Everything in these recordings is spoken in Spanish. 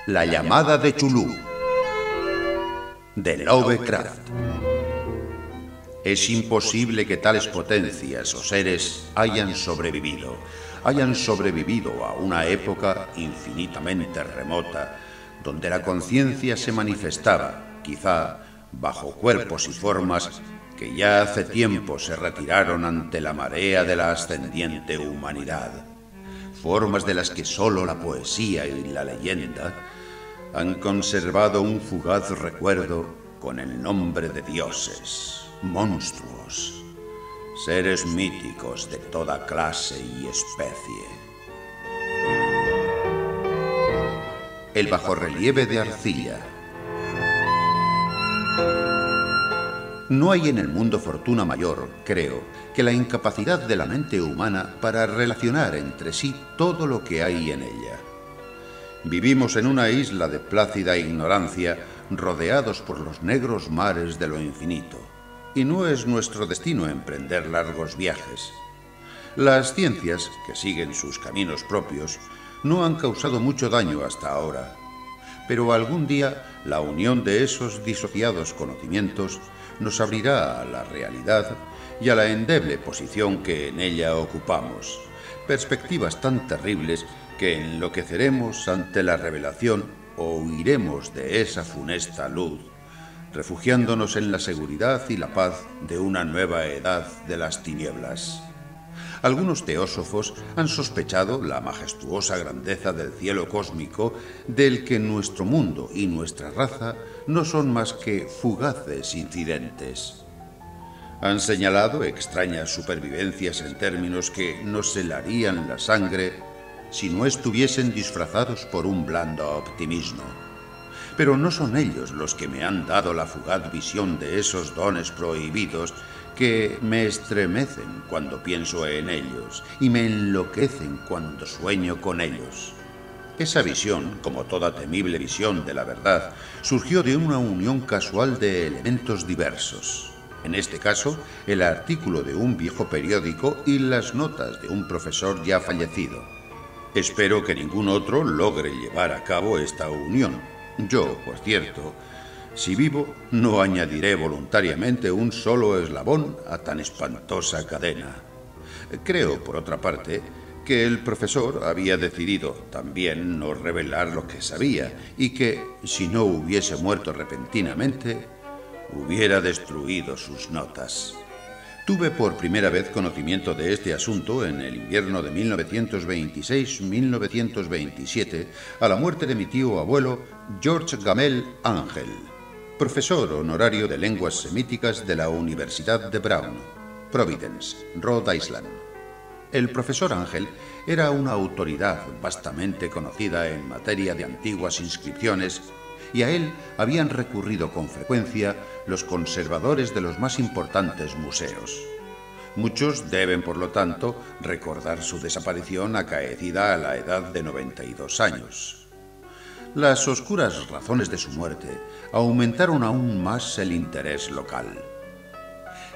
La llamada de Chulú, de Lovecraft. Es imposible que tales potencias o seres hayan sobrevivido a una época infinitamente remota, donde la conciencia se manifestaba, quizá, bajo cuerpos y formas que ya hace tiempo se retiraron ante la marea de la ascendiente humanidad. Formas de las que sólo la poesía y la leyenda han conservado un fugaz recuerdo con el nombre de dioses, monstruos, seres míticos de toda clase y especie. El bajorrelieve de arcilla. No hay en el mundo fortuna mayor, creo, que la incapacidad de la mente humana para relacionar entre sí todo lo que hay en ella. Vivimos en una isla de plácida ignorancia, rodeados por los negros mares de lo infinito, y no es nuestro destino emprender largos viajes. Las ciencias, que siguen sus caminos propios, no han causado mucho daño hasta ahora, pero algún día la unión de esos disociados conocimientos nos abrirá a la realidad y a la endeble posición que en ella ocupamos, perspectivas tan terribles que enloqueceremos ante la revelación o huiremos de esa funesta luz, refugiándonos en la seguridad y la paz de una nueva edad de las tinieblas. Algunos teósofos han sospechado la majestuosa grandeza del cielo cósmico, del que nuestro mundo y nuestra raza no son más que fugaces incidentes. Han señalado extrañas supervivencias en términos que nos helarían la sangre si no estuviesen disfrazados por un blando optimismo. Pero no son ellos los que me han dado la fugaz visión de esos dones prohibidos que me estremecen cuando pienso en ellos y me enloquecen cuando sueño con ellos. Esa visión, como toda temible visión de la verdad, surgió de una unión casual de elementos diversos. En este caso, el artículo de un viejo periódico y las notas de un profesor ya fallecido. Espero que ningún otro logre llevar a cabo esta unión. Yo, por cierto, si vivo, no añadiré voluntariamente un solo eslabón a tan espantosa cadena. Creo, por otra parte, que el profesor había decidido también no revelar lo que sabía y que, si no hubiese muerto repentinamente, hubiera destruido sus notas. Tuve por primera vez conocimiento de este asunto en el invierno de 1926-1927, a la muerte de mi tío abuelo George Gamel Ángel, profesor honorario de lenguas semíticas de la Universidad de Brown, Providence, Rhode Island. El profesor Ángel era una autoridad vastamente conocida en materia de antiguas inscripciones, y a él habían recurrido con frecuencia los conservadores de los más importantes museos. Muchos deben, por lo tanto, recordar su desaparición acaecida a la edad de 92 años. Las oscuras razones de su muerte aumentaron aún más el interés local.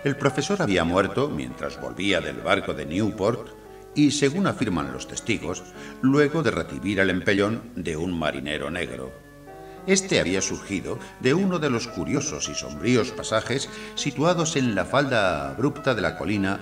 El profesor había muerto mientras volvía del barco de Newport y, según afirman los testigos, luego de recibir el empellón de un marinero negro. Este había surgido de uno de los curiosos y sombríos pasajes situados en la falda abrupta de la colina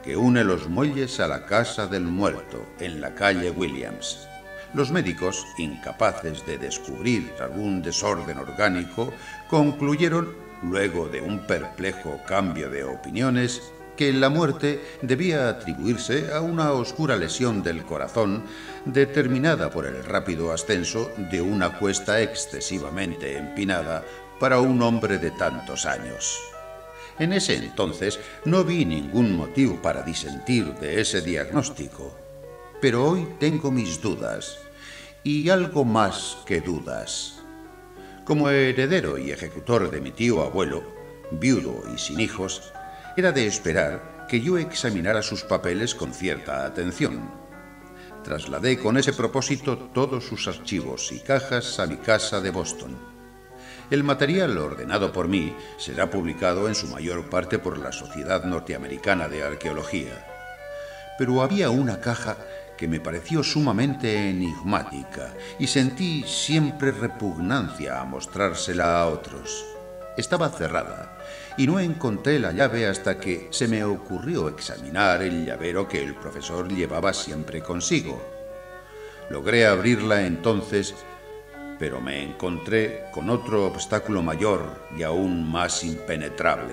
que une los muelles a la casa del muerto, en la calle Williams. Los médicos, incapaces de descubrir algún desorden orgánico, concluyeron, luego de un perplejo cambio de opiniones, que la muerte debía atribuirse a una oscura lesión del corazón determinada por el rápido ascenso de una cuesta excesivamente empinada para un hombre de tantos años. En ese entonces no vi ningún motivo para disentir de ese diagnóstico, pero hoy tengo mis dudas, y algo más que dudas. Como heredero y ejecutor de mi tío abuelo, viudo y sin hijos, era de esperar que yo examinara sus papeles con cierta atención. Trasladé con ese propósito todos sus archivos y cajas a mi casa de Boston. El material ordenado por mí será publicado en su mayor parte por la Sociedad Norteamericana de Arqueología. Pero había una caja que me pareció sumamente enigmática y sentí siempre repugnancia a mostrársela a otros. Estaba cerrada y no encontré la llave hasta que se me ocurrió examinar el llavero que el profesor llevaba siempre consigo. Logré abrirla entonces, pero me encontré con otro obstáculo mayor y aún más impenetrable.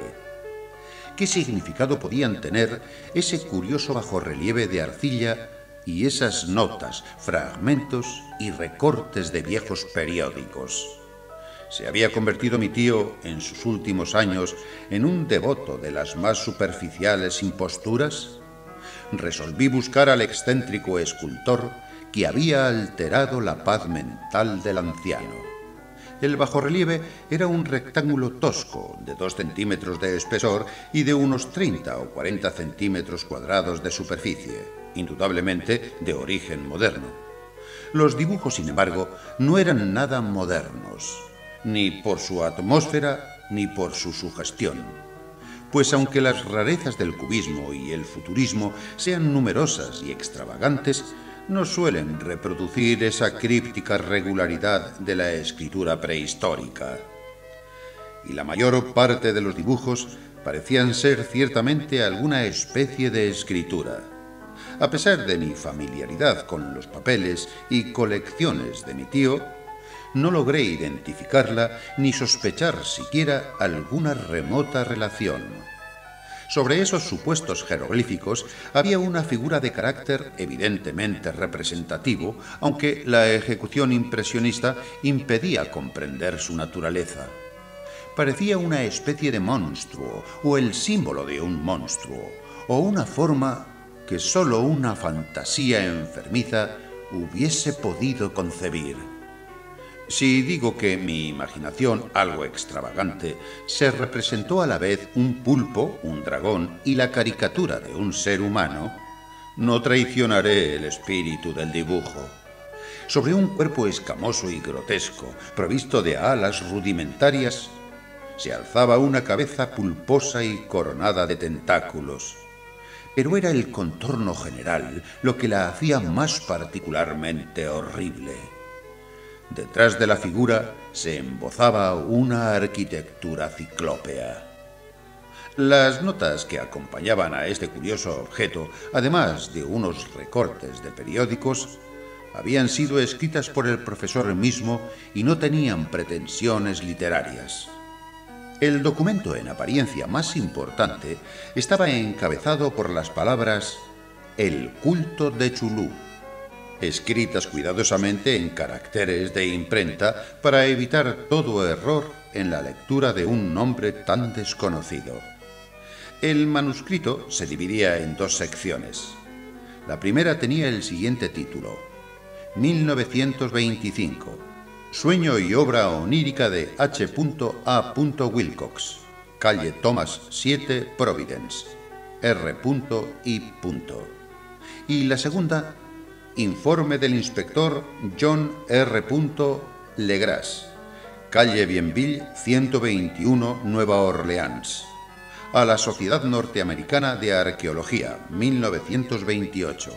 ¿Qué significado podían tener ese curioso bajorrelieve de arcilla y esas notas, fragmentos y recortes de viejos periódicos? ¿Se había convertido mi tío en sus últimos años en un devoto de las más superficiales imposturas? Resolví buscar al excéntrico escultor que había alterado la paz mental del anciano. El bajorrelieve era un rectángulo tosco de 2 centímetros de espesor y de unos 30 o 40 centímetros cuadrados de superficie, indudablemente de origen moderno. Los dibujos, sin embargo, no eran nada modernos, ni por su atmósfera ni por su sugestión. Pues aunque las rarezas del cubismo y el futurismo sean numerosas y extravagantes, no suelen reproducir esa críptica regularidad de la escritura prehistórica. Y la mayor parte de los dibujos parecían ser ciertamente alguna especie de escritura. A pesar de mi familiaridad con los papeles y colecciones de mi tío, no logré identificarla ni sospechar siquiera alguna remota relación. Sobre esos supuestos jeroglíficos había una figura de carácter evidentemente representativo, aunque la ejecución impresionista impedía comprender su naturaleza. Parecía una especie de monstruo, o el símbolo de un monstruo, o una forma que sólo una fantasía enfermiza hubiese podido concebir. Si digo que mi imaginación, algo extravagante, se representó a la vez un pulpo, un dragón y la caricatura de un ser humano, no traicionaré el espíritu del dibujo. Sobre un cuerpo escamoso y grotesco, provisto de alas rudimentarias, se alzaba una cabeza pulposa y coronada de tentáculos. Pero era el contorno general lo que la hacía más particularmente horrible. Detrás de la figura se embozaba una arquitectura ciclópea. Las notas que acompañaban a este curioso objeto, además de unos recortes de periódicos, habían sido escritas por el profesor mismo y no tenían pretensiones literarias. El documento en apariencia más importante estaba encabezado por las palabras «El culto de Chulú», escritas cuidadosamente en caracteres de imprenta para evitar todo error en la lectura de un nombre tan desconocido. El manuscrito se dividía en 2 secciones. La primera tenía el siguiente título: 1925. Sueño y obra onírica de H.A. Wilcox, calle Thomas 7, Providence, R.I. Y la segunda: Informe del inspector John R. Legras, calle Bienville 121, Nueva Orleans, a la Sociedad Norteamericana de Arqueología, 1928.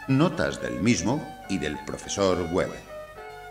Notas del mismo y del profesor Webb.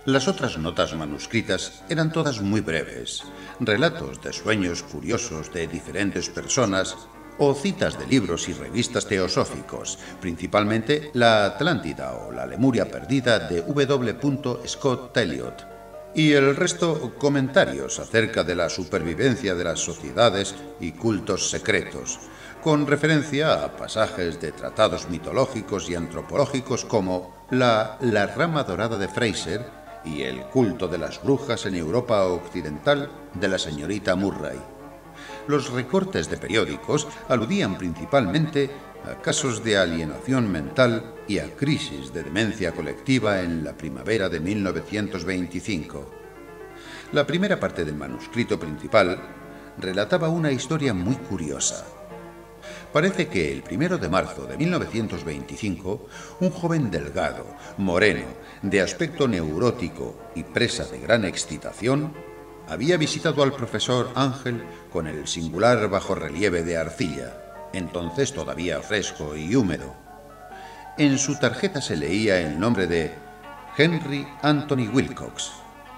Las otras notas manuscritas eran todas muy breves, relatos de sueños curiosos de diferentes personas o citas de libros y revistas teosóficos, principalmente La Atlántida o La Lemuria Perdida de W. Scott Elliot, y el resto comentarios acerca de la supervivencia de las sociedades y cultos secretos, con referencia a pasajes de tratados mitológicos y antropológicos como La rama dorada de Fraser y El culto de las brujas en Europa occidental de la señorita Murray. Los recortes de periódicos aludían principalmente a casos de alienación mental y a crisis de demencia colectiva en la primavera de 1925. La primera parte del manuscrito principal relataba una historia muy curiosa. Parece que el 1 de marzo de 1925, un joven delgado, moreno, de aspecto neurótico y presa de gran excitación, había visitado al profesor Ángel con el singular bajorrelieve de arcilla, entonces todavía fresco y húmedo. En su tarjeta se leía el nombre de Henry Anthony Wilcox,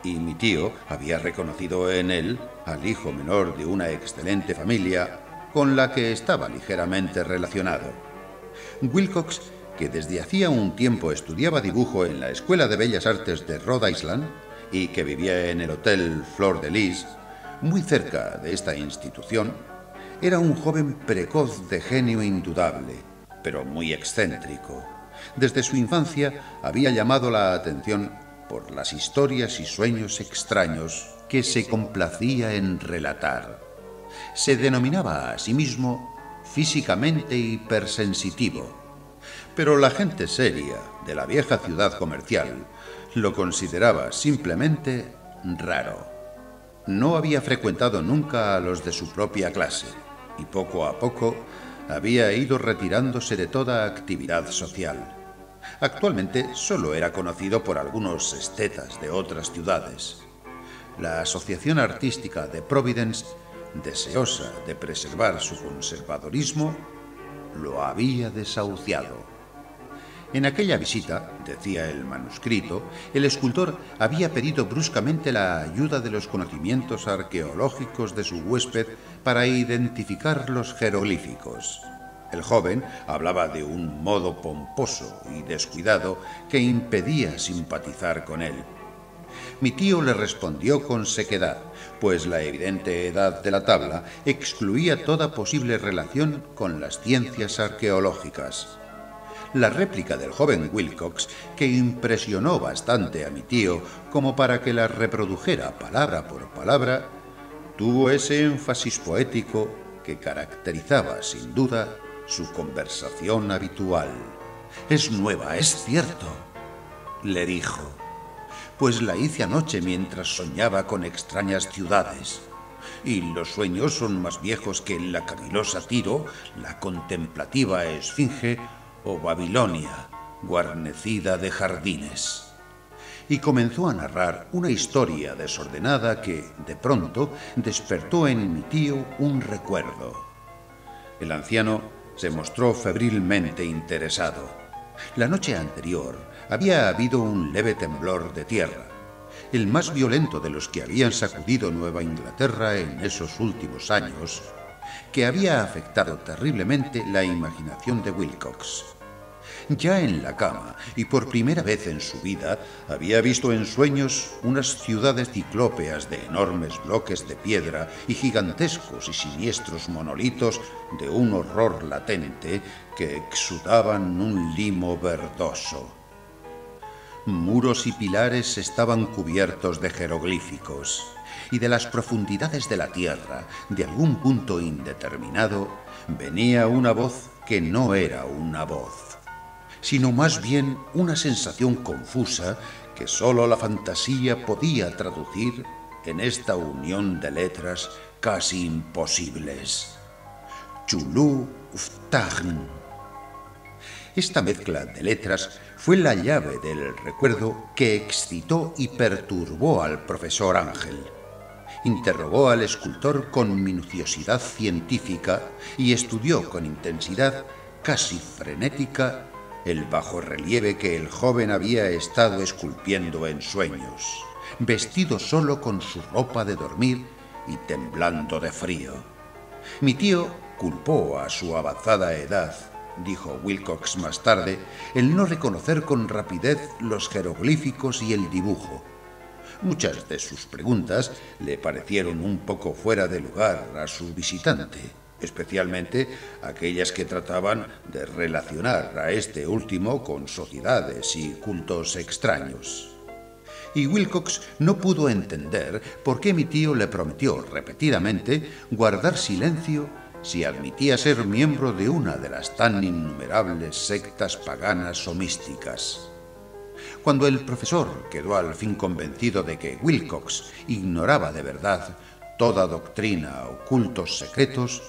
y mi tío había reconocido en él al hijo menor de una excelente familia con la que estaba ligeramente relacionado. Wilcox, que desde hacía un tiempo estudiaba dibujo en la Escuela de Bellas Artes de Rhode Island y que vivía en el Hotel Fleur de Lis, muy cerca de esta institución, era un joven precoz de genio indudable, pero muy excéntrico. Desde su infancia había llamado la atención por las historias y sueños extraños que se complacía en relatar. Se denominaba a sí mismo físicamente hipersensitivo, pero la gente seria de la vieja ciudad comercial lo consideraba simplemente raro. No había frecuentado nunca a los de su propia clase y poco a poco había ido retirándose de toda actividad social. Actualmente solo era conocido por algunos estetas de otras ciudades. La Asociación Artística de Providence, deseosa de preservar su conservadorismo, lo había desahuciado. En aquella visita, decía el manuscrito, el escultor había pedido bruscamente la ayuda de los conocimientos arqueológicos de su huésped para identificar los jeroglíficos. El joven hablaba de un modo pomposo y descuidado que impedía simpatizar con él. Mi tío le respondió con sequedad, pues la evidente edad de la tabla excluía toda posible relación con las ciencias arqueológicas. La réplica del joven Wilcox, que impresionó bastante a mi tío como para que la reprodujera palabra por palabra, tuvo ese énfasis poético que caracterizaba sin duda su conversación habitual. «Es nueva, es cierto», le dijo, «pues la hice anoche mientras soñaba con extrañas ciudades. Y los sueños son más viejos que la cavilosa Tiro, la contemplativa Esfinge o Babilonia, guarnecida de jardines». Y comenzó a narrar una historia desordenada que, de pronto, despertó en mi tío un recuerdo. El anciano se mostró febrilmente interesado. La noche anterior había habido un leve temblor de tierra, el más violento de los que habían sacudido Nueva Inglaterra en esos últimos años, que había afectado terriblemente la imaginación de Wilcox. Ya en la cama, y por primera vez en su vida, había visto en sueños unas ciudades ciclópeas de enormes bloques de piedra y gigantescos y siniestros monolitos de un horror latente que exudaban un limo verdoso. Muros y pilares estaban cubiertos de jeroglíficos, y de las profundidades de la tierra, de algún punto indeterminado, venía una voz que no era una voz, sino más bien una sensación confusa que sólo la fantasía podía traducir en esta unión de letras casi imposibles. Chulú Ftagn. Esta mezcla de letras fue la llave del recuerdo que excitó y perturbó al profesor Ángel. Interrogó al escultor con minuciosidad científica y estudió con intensidad casi frenética el bajorrelieve que el joven había estado esculpiendo en sueños, vestido solo con su ropa de dormir y temblando de frío. Mi tío culpó a su avanzada edad, dijo Wilcox más tarde, el no reconocer con rapidez los jeroglíficos y el dibujo. Muchas de sus preguntas le parecieron un poco fuera de lugar a su visitante, especialmente aquellas que trataban de relacionar a este último con sociedades y cultos extraños. Y Wilcox no pudo entender por qué mi tío le prometió repetidamente guardar silencio si admitía ser miembro de una de las tan innumerables sectas paganas o místicas. Cuando el profesor quedó al fin convencido de que Wilcox ignoraba de verdad toda doctrina o cultos secretos,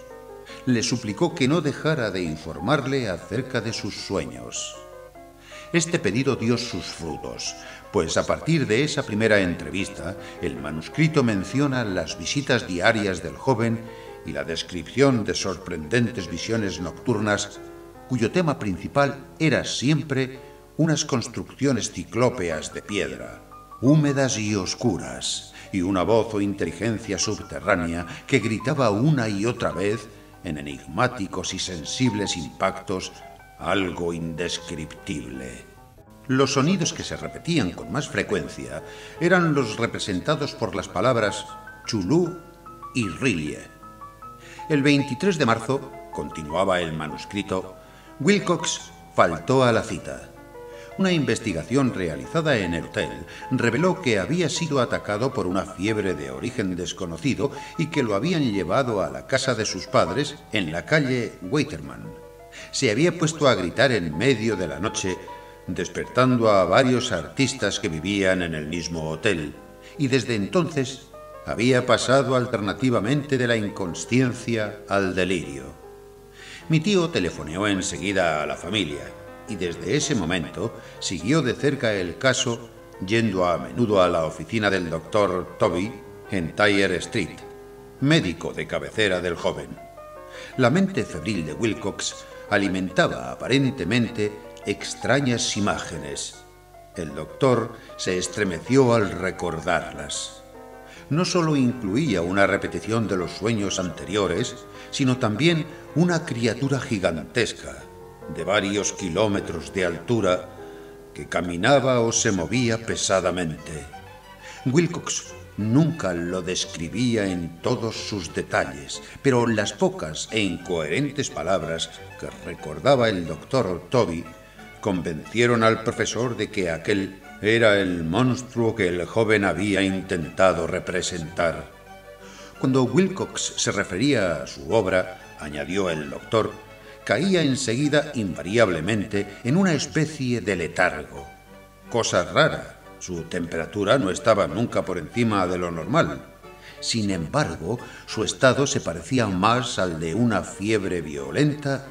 le suplicó que no dejara de informarle acerca de sus sueños. Este pedido dio sus frutos, pues a partir de esa primera entrevista, el manuscrito menciona las visitas diarias del joven y la descripción de sorprendentes visiones nocturnas cuyo tema principal era siempre unas construcciones ciclópeas de piedra, húmedas y oscuras, y una voz o inteligencia subterránea que gritaba una y otra vez, en enigmáticos y sensibles impactos, algo indescriptible. Los sonidos que se repetían con más frecuencia eran los representados por las palabras Chulú y Rillie. El 23 de marzo, continuaba el manuscrito, Wilcox faltó a la cita. Una investigación realizada en el hotel reveló que había sido atacado por una fiebre de origen desconocido y que lo habían llevado a la casa de sus padres en la calle Waterman. Se había puesto a gritar en medio de la noche, despertando a varios artistas que vivían en el mismo hotel, y desde entonces había pasado alternativamente de la inconsciencia al delirio. Mi tío telefoneó enseguida a la familia, y desde ese momento siguió de cerca el caso, yendo a menudo a la oficina del doctor Toby en Tyre Street, médico de cabecera del joven. La mente febril de Wilcox alimentaba aparentemente extrañas imágenes. El doctor se estremeció al recordarlas. No solo incluía una repetición de los sueños anteriores, sino también una criatura gigantesca, de varios kilómetros de altura, que caminaba o se movía pesadamente. Wilcox nunca lo describía en todos sus detalles, pero las pocas e incoherentes palabras que recordaba el doctor Toby convencieron al profesor de que aquel era el monstruo que el joven había intentado representar. Cuando Wilcox se refería a su obra, añadió el doctor, caía enseguida invariablemente en una especie de letargo. Cosa rara, su temperatura no estaba nunca por encima de lo normal. Sin embargo, su estado se parecía más al de una fiebre violenta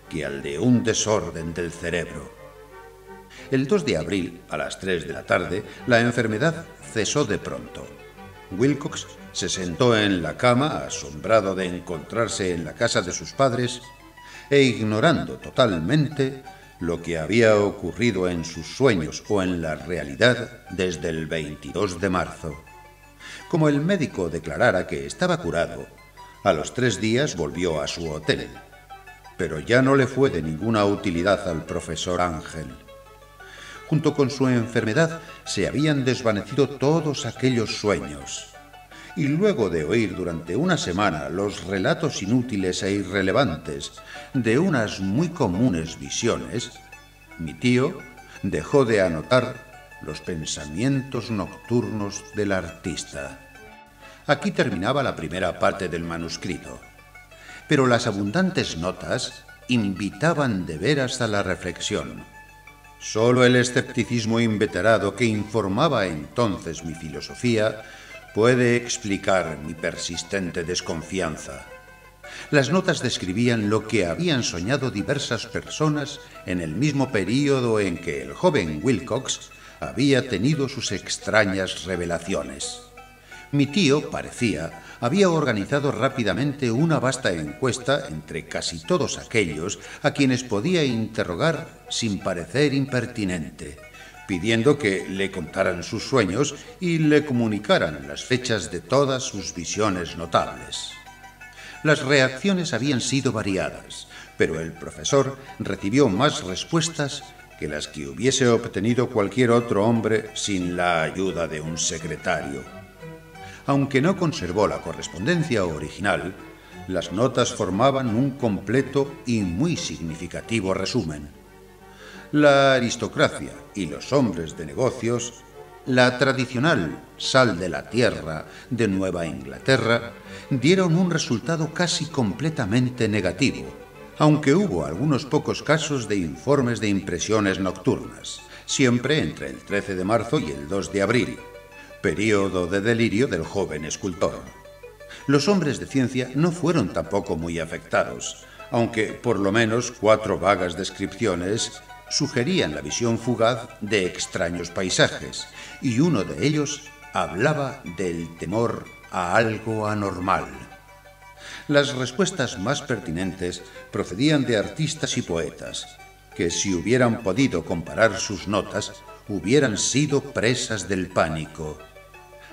que al de un desorden del cerebro. El 2 de abril, a las 3 de la tarde, la enfermedad cesó de pronto. Wilcox se sentó en la cama, asombrado de encontrarse en la casa de sus padres e ignorando totalmente lo que había ocurrido en sus sueños o en la realidad desde el 22 de marzo. Como el médico declarara que estaba curado, a los 3 días volvió a su hotel, pero ya no le fue de ninguna utilidad al profesor Ángel. Junto con su enfermedad se habían desvanecido todos aquellos sueños. Y luego de oír durante una semana los relatos inútiles e irrelevantes de unas muy comunes visiones, mi tío dejó de anotar los pensamientos nocturnos del artista. Aquí terminaba la primera parte del manuscrito, pero las abundantes notas invitaban de veras a la reflexión. Solo el escepticismo inveterado que informaba entonces mi filosofía puede explicar mi persistente desconfianza. Las notas describían lo que habían soñado diversas personas en el mismo período en que el joven Wilcox había tenido sus extrañas revelaciones. Mi tío, parecía, había organizado rápidamente una vasta encuesta entre casi todos aquellos a quienes podía interrogar sin parecer impertinente, pidiendo que le contaran sus sueños y le comunicaran las fechas de todas sus visiones notables. Las reacciones habían sido variadas, pero el profesor recibió más respuestas que las que hubiese obtenido cualquier otro hombre sin la ayuda de un secretario. Aunque no conservó la correspondencia original, las notas formaban un completo y muy significativo resumen. La aristocracia y los hombres de negocios, la tradicional sal de la tierra de Nueva Inglaterra, dieron un resultado casi completamente negativo, aunque hubo algunos pocos casos de informes de impresiones nocturnas, siempre entre el 13 de marzo y el 2 de abril, período de delirio del joven escultor. Los hombres de ciencia no fueron tampoco muy afectados, aunque por lo menos 4 vagas descripciones sugerían la visión fugaz de extraños paisajes, y uno de ellos hablaba del temor a algo anormal. Las respuestas más pertinentes procedían de artistas y poetas, que si hubieran podido comparar sus notas, hubieran sido presas del pánico.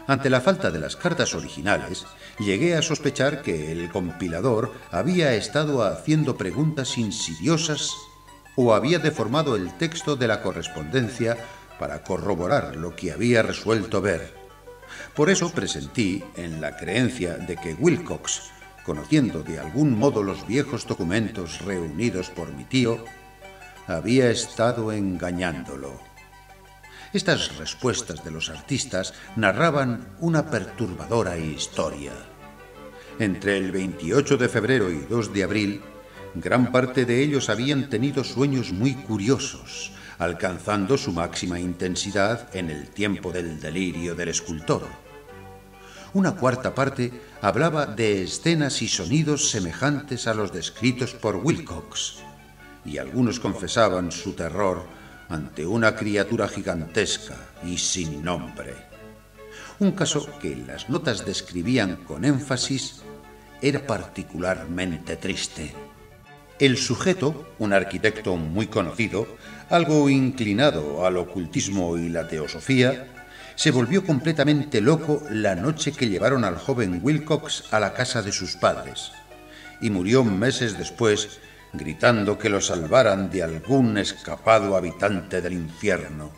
Ante la falta de las cartas originales, llegué a sospechar que el compilador había estado haciendo preguntas insidiosas o había deformado el texto de la correspondencia para corroborar lo que había resuelto ver. Por eso presentí, en la creencia de que Wilcox, conociendo de algún modo los viejos documentos reunidos por mi tío, había estado engañándolo. Estas respuestas de los artistas narraban una perturbadora historia. Entre el 28 de febrero y 2 de abril, gran parte de ellos habían tenido sueños muy curiosos, alcanzando su máxima intensidad en el tiempo del delirio del escultor. Una cuarta parte hablaba de escenas y sonidos semejantes a los descritos por Wilcox, y algunos confesaban su terror ante una criatura gigantesca y sin nombre. Un caso que las notas describían con énfasis era particularmente triste. El sujeto, un arquitecto muy conocido, algo inclinado al ocultismo y la teosofía, se volvió completamente loco la noche que llevaron al joven Wilcox a la casa de sus padres, y murió meses después gritando que lo salvaran de algún escapado habitante del infierno.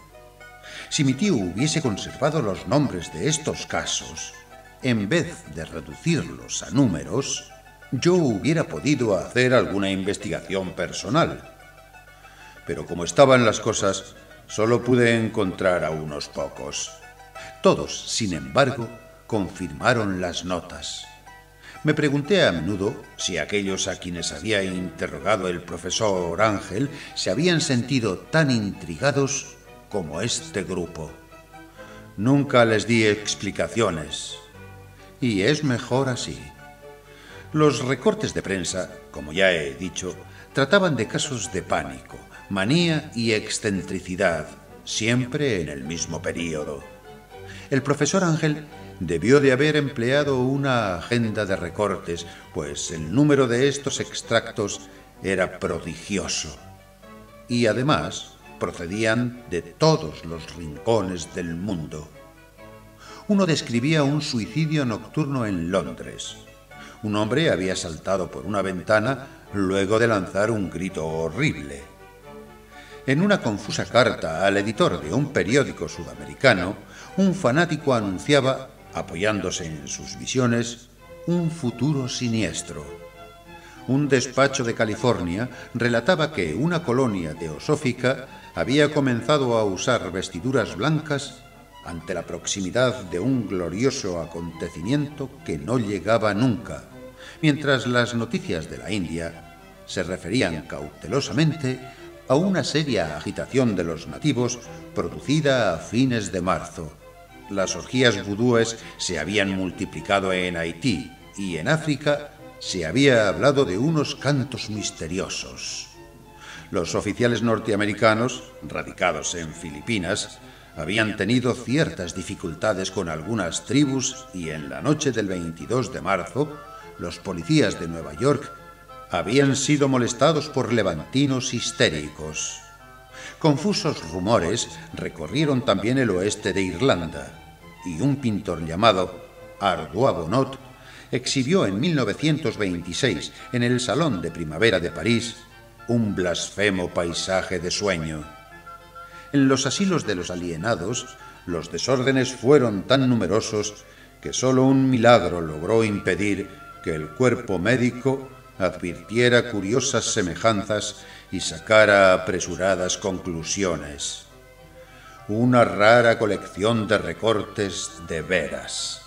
Si mi tío hubiese conservado los nombres de estos casos, en vez de reducirlos a números, yo hubiera podido hacer alguna investigación personal. Pero como estaban las cosas, solo pude encontrar a unos pocos. Todos, sin embargo, confirmaron las notas. Me pregunté a menudo si aquellos a quienes había interrogado el profesor Ángel se habían sentido tan intrigados como este grupo. Nunca les di explicaciones, y es mejor así. Los recortes de prensa, como ya he dicho, trataban de casos de pánico, manía y excentricidad, siempre en el mismo período. El profesor Ángel debió de haber empleado una agenda de recortes, pues el número de estos extractos era prodigioso. Y además procedían de todos los rincones del mundo. Uno describía un suicidio nocturno en Londres. Un hombre había saltado por una ventana luego de lanzar un grito horrible. En una confusa carta al editor de un periódico sudamericano, un fanático anunciaba, apoyándose en sus visiones, un futuro siniestro. Un despacho de California relataba que una colonia teosófica había comenzado a usar vestiduras blancas ante la proximidad de un glorioso acontecimiento que no llegaba nunca, mientras las noticias de la India se referían cautelosamente a una seria agitación de los nativos producida a fines de marzo. Las orgías vudúes se habían multiplicado en Haití y en África se había hablado de unos cantos misteriosos. Los oficiales norteamericanos, radicados en Filipinas, habían tenido ciertas dificultades con algunas tribus y en la noche del 22 de marzo, los policías de Nueva York habían sido molestados por levantinos histéricos. Confusos rumores recorrieron también el oeste de Irlanda, y un pintor llamado Ardois Bonot exhibió en 1926 en el Salón de Primavera de París un blasfemo paisaje de sueño. En los asilos de los alienados, los desórdenes fueron tan numerosos que solo un milagro logró impedir que el cuerpo médico advirtiera curiosas semejanzas y sacara apresuradas conclusiones. Una rara colección de recortes de veras.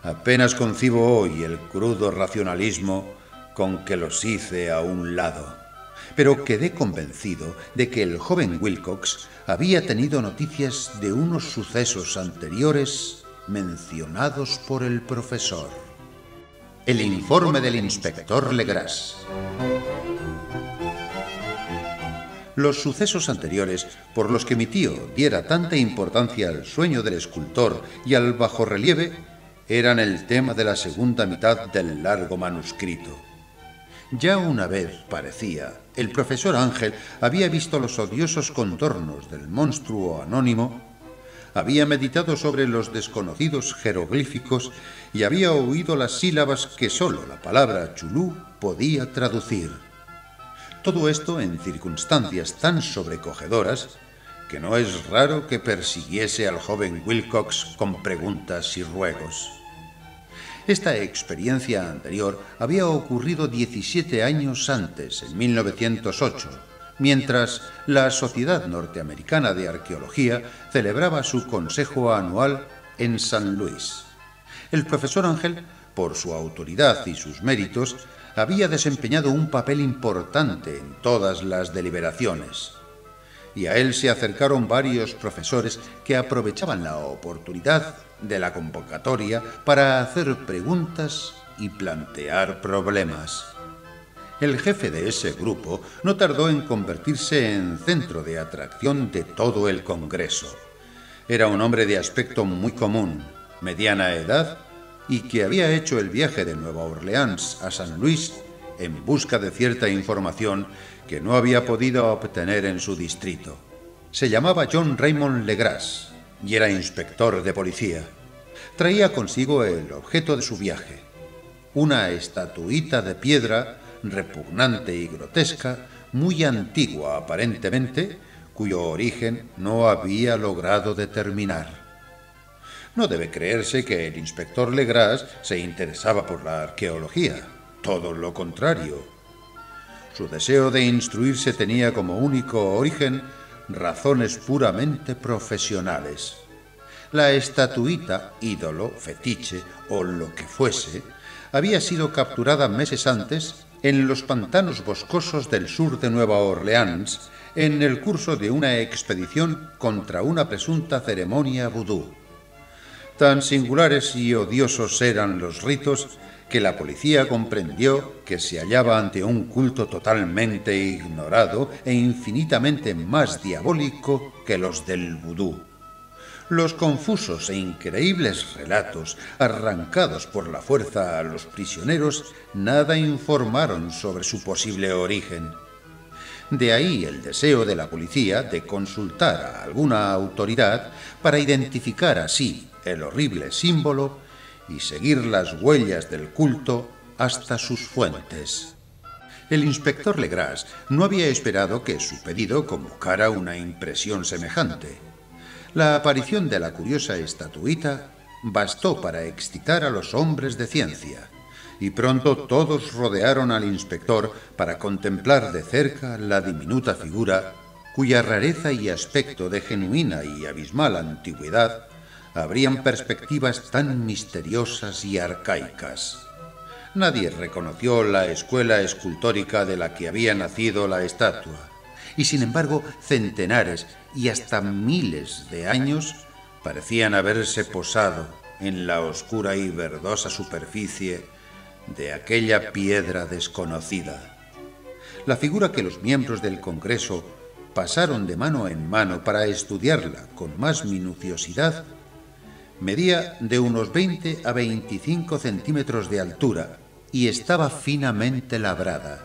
Apenas concibo hoy el crudo racionalismo con que los hice a un lado, pero quedé convencido de que el joven Wilcox había tenido noticias de unos sucesos anteriores mencionados por el profesor. El informe del inspector Legras. Los sucesos anteriores por los que mi tío diera tanta importancia al sueño del escultor y al bajorrelieve eran el tema de la segunda mitad del largo manuscrito. Ya una vez, parecía, el profesor Ángel había visto los odiosos contornos del monstruo anónimo, había meditado sobre los desconocidos jeroglíficos y había oído las sílabas que sólo la palabra chulú podía traducir. Todo esto en circunstancias tan sobrecogedoras que no es raro que persiguiese al joven Wilcox con preguntas y ruegos. Esta experiencia anterior había ocurrido 17 años antes, en 1908, mientras la Sociedad Norteamericana de Arqueología celebraba su consejo anual en San Luis. El profesor Ángel, por su autoridad y sus méritos, había desempeñado un papel importante en todas las deliberaciones, y a él se acercaron varios profesores que aprovechaban la oportunidad de la convocatoria para hacer preguntas y plantear problemas. El jefe de ese grupo no tardó en convertirse en centro de atracción de todo el Congreso. Era un hombre de aspecto muy común, mediana edad, y que había hecho el viaje de Nueva Orleans a San Luis en busca de cierta información que no había podido obtener en su distrito. Se llamaba John Raymond Legras y era inspector de policía. Traía consigo el objeto de su viaje, una estatuita de piedra repugnante y grotesca, muy antigua aparentemente, cuyo origen no había logrado determinar. No debe creerse que el inspector Legras se interesaba por la arqueología, todo lo contrario. Su deseo de instruirse tenía como único origen razones puramente profesionales. La estatuita, ídolo, fetiche o lo que fuese, había sido capturada meses antes en los pantanos boscosos del sur de Nueva Orleans en el curso de una expedición contra una presunta ceremonia vudú. Tan singulares y odiosos eran los ritos que la policía comprendió que se hallaba ante un culto totalmente ignorado e infinitamente más diabólico que los del vudú. Los confusos e increíbles relatos arrancados por la fuerza a los prisioneros nada informaron sobre su posible origen. De ahí el deseo de la policía de consultar a alguna autoridad para identificar así el horrible símbolo y seguir las huellas del culto hasta sus fuentes. El inspector Legras no había esperado que su pedido convocara una impresión semejante. La aparición de la curiosa estatuita bastó para excitar a los hombres de ciencia, y pronto todos rodearon al inspector para contemplar de cerca la diminuta figura cuya rareza y aspecto de genuina y abismal antigüedad abrían perspectivas tan misteriosas y arcaicas. Nadie reconoció la escuela escultórica de la que había nacido la estatua, y sin embargo centenares y hasta miles de años parecían haberse posado en la oscura y verdosa superficie de aquella piedra desconocida. La figura que los miembros del Congreso pasaron de mano en mano para estudiarla con más minuciosidad medía de unos 20 a 25 centímetros de altura y estaba finamente labrada.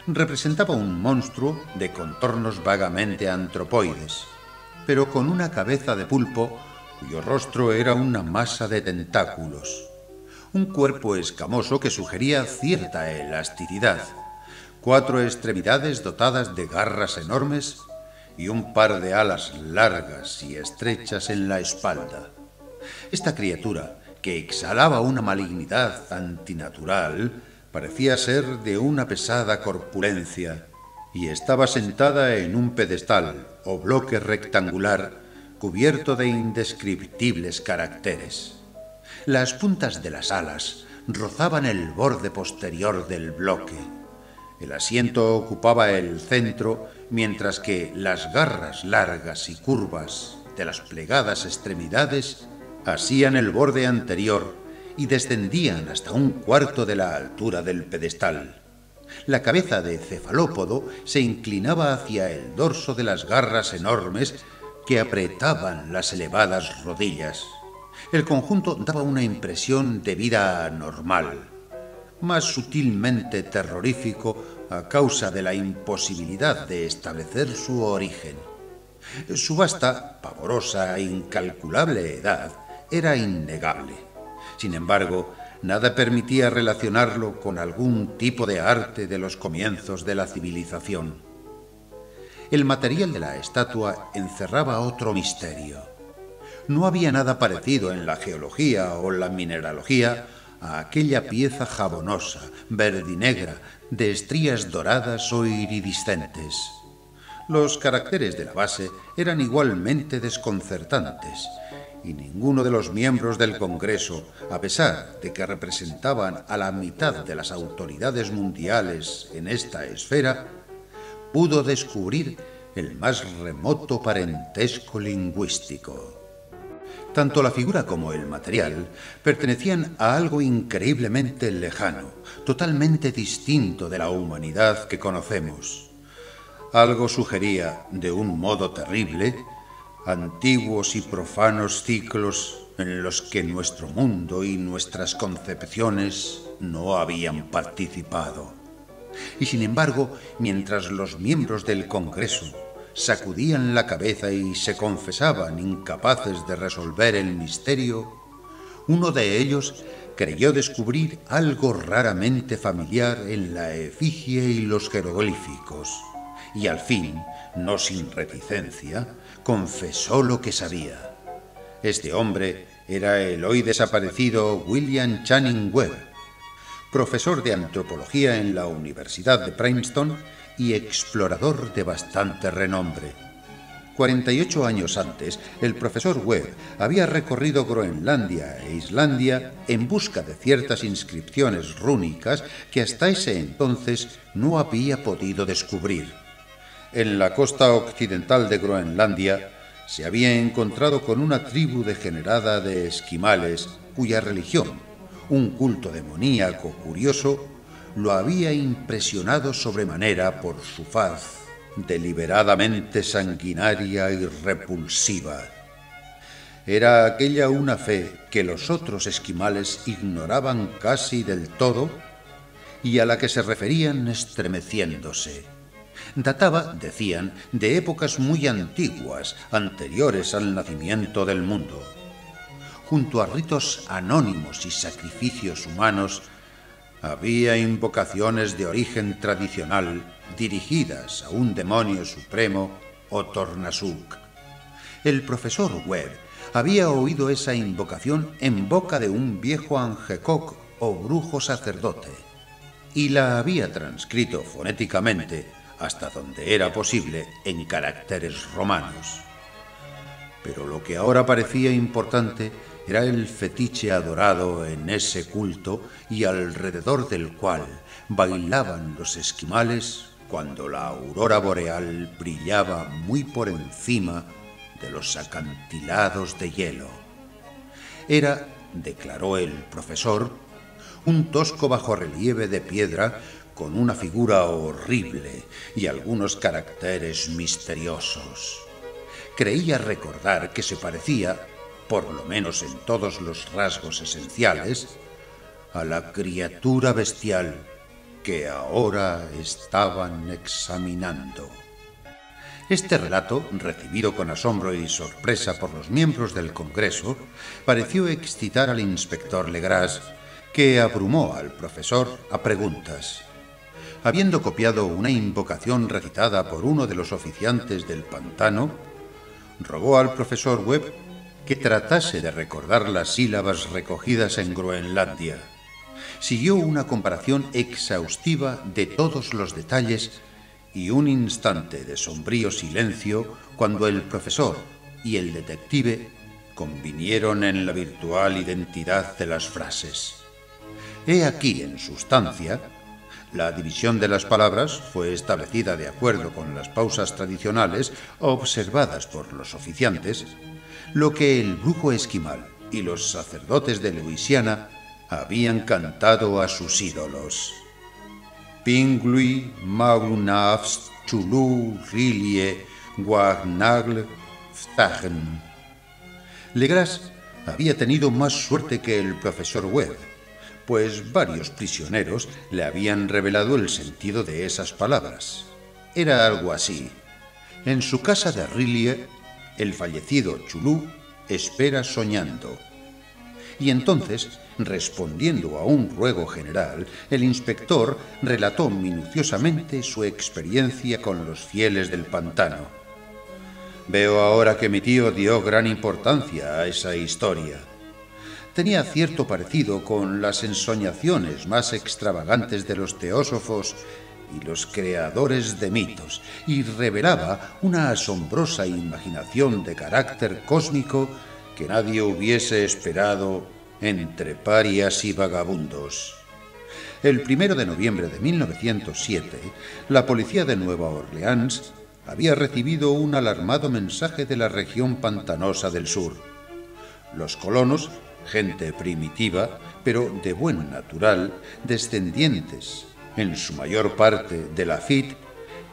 Representaba un monstruo de contornos vagamente antropoides, pero con una cabeza de pulpo cuyo rostro era una masa de tentáculos, un cuerpo escamoso que sugería cierta elasticidad, 4 extremidades dotadas de garras enormes y un par de alas largas y estrechas en la espalda. Esta criatura, que exhalaba una malignidad antinatural, parecía ser de una pesada corpulencia y estaba sentada en un pedestal o bloque rectangular cubierto de indescriptibles caracteres. Las puntas de las alas rozaban el borde posterior del bloque. El asiento ocupaba el centro, mientras que las garras largas y curvas de las plegadas extremidades asían el borde anterior y descendían hasta un cuarto de la altura del pedestal. La cabeza de cefalópodo se inclinaba hacia el dorso de las garras enormes que apretaban las elevadas rodillas. El conjunto daba una impresión de vida normal, más sutilmente terrorífico a causa de la imposibilidad de establecer su origen. Su vasta, pavorosa e incalculable edad era innegable. Sin embargo, nada permitía relacionarlo con algún tipo de arte de los comienzos de la civilización. El material de la estatua encerraba otro misterio. No había nada parecido en la geología o la mineralogía a aquella pieza jabonosa, verdinegra, de estrías doradas o iridiscentes. Los caracteres de la base eran igualmente desconcertantes, y ninguno de los miembros del Congreso, a pesar de que representaban a la mitad de las autoridades mundiales en esta esfera, pudo descubrir el más remoto parentesco lingüístico. Tanto la figura como el material pertenecían a algo increíblemente lejano, totalmente distinto de la humanidad que conocemos. Algo sugería, de un modo terrible, antiguos y profanos ciclos en los que nuestro mundo y nuestras concepciones no habían participado. Y sin embargo, mientras los miembros del Congreso sacudían la cabeza y se confesaban incapaces de resolver el misterio, uno de ellos creyó descubrir algo raramente familiar en la efigie y los jeroglíficos, y al fin, no sin reticencia, confesó lo que sabía. Este hombre era el hoy desaparecido William Channing Webb, profesor de antropología en la Universidad de Princeton y explorador de bastante renombre. 48 años antes, el profesor Webb había recorrido Groenlandia e Islandia en busca de ciertas inscripciones rúnicas que hasta ese entonces no había podido descubrir. En la costa occidental de Groenlandia se había encontrado con una tribu degenerada de esquimales cuya religión, un culto demoníaco curioso, lo había impresionado sobremanera por su faz deliberadamente sanguinaria y repulsiva. Era aquella una fe que los otros esquimales ignoraban casi del todo y a la que se referían estremeciéndose. Databa, decían, de épocas muy antiguas, anteriores al nacimiento del mundo. Junto a ritos anónimos y sacrificios humanos, había invocaciones de origen tradicional dirigidas a un demonio supremo o Tornasuk. El profesor Webb había oído esa invocación en boca de un viejo Angekok o brujo sacerdote y la había transcrito fonéticamente hasta donde era posible en caracteres romanos. Pero lo que ahora parecía importante era el fetiche adorado en ese culto y alrededor del cual bailaban los esquimales cuando la aurora boreal brillaba muy por encima de los acantilados de hielo. Era, declaró el profesor, un tosco bajorrelieve de piedra con una figura horrible y algunos caracteres misteriosos. Creía recordar que se parecía, por lo menos en todos los rasgos esenciales, a la criatura bestial que ahora estaban examinando. Este relato, recibido con asombro y sorpresa por los miembros del Congreso, pareció excitar al inspector Legras, que abrumó al profesor a preguntas. Habiendo copiado una invocación recitada por uno de los oficiantes del pantano, rogó al profesor Webb que tratase de recordar las sílabas recogidas en Groenlandia. Siguió una comparación exhaustiva de todos los detalles y un instante de sombrío silencio cuando el profesor y el detective convinieron en la virtual identidad de las frases. He aquí, en sustancia, la división de las palabras fue establecida de acuerdo con las pausas tradicionales observadas por los oficiantes, lo que el brujo esquimal y los sacerdotes de Luisiana habían cantado a sus ídolos. Pingui maunafs chulu rilie guagnagl ftagen. Legras había tenido más suerte que el profesor Webb, pues varios prisioneros le habían revelado el sentido de esas palabras. Era algo así: en su casa de Rillier, el fallecido Chulú espera soñando. Y entonces, respondiendo a un ruego general, el inspector relató minuciosamente su experiencia con los fieles del pantano. Veo ahora que mi tío dio gran importancia a esa historia. Tenía cierto parecido con las ensoñaciones más extravagantes de los teósofos y los creadores de mitos, y revelaba una asombrosa imaginación de carácter cósmico que nadie hubiese esperado entre parias y vagabundos. El 1 de noviembre de 1907, la policía de Nueva Orleans había recibido un alarmado mensaje de la región pantanosa del sur. Los colonos, gente primitiva, pero de buen natural, descendientes, en su mayor parte, de Lafitte,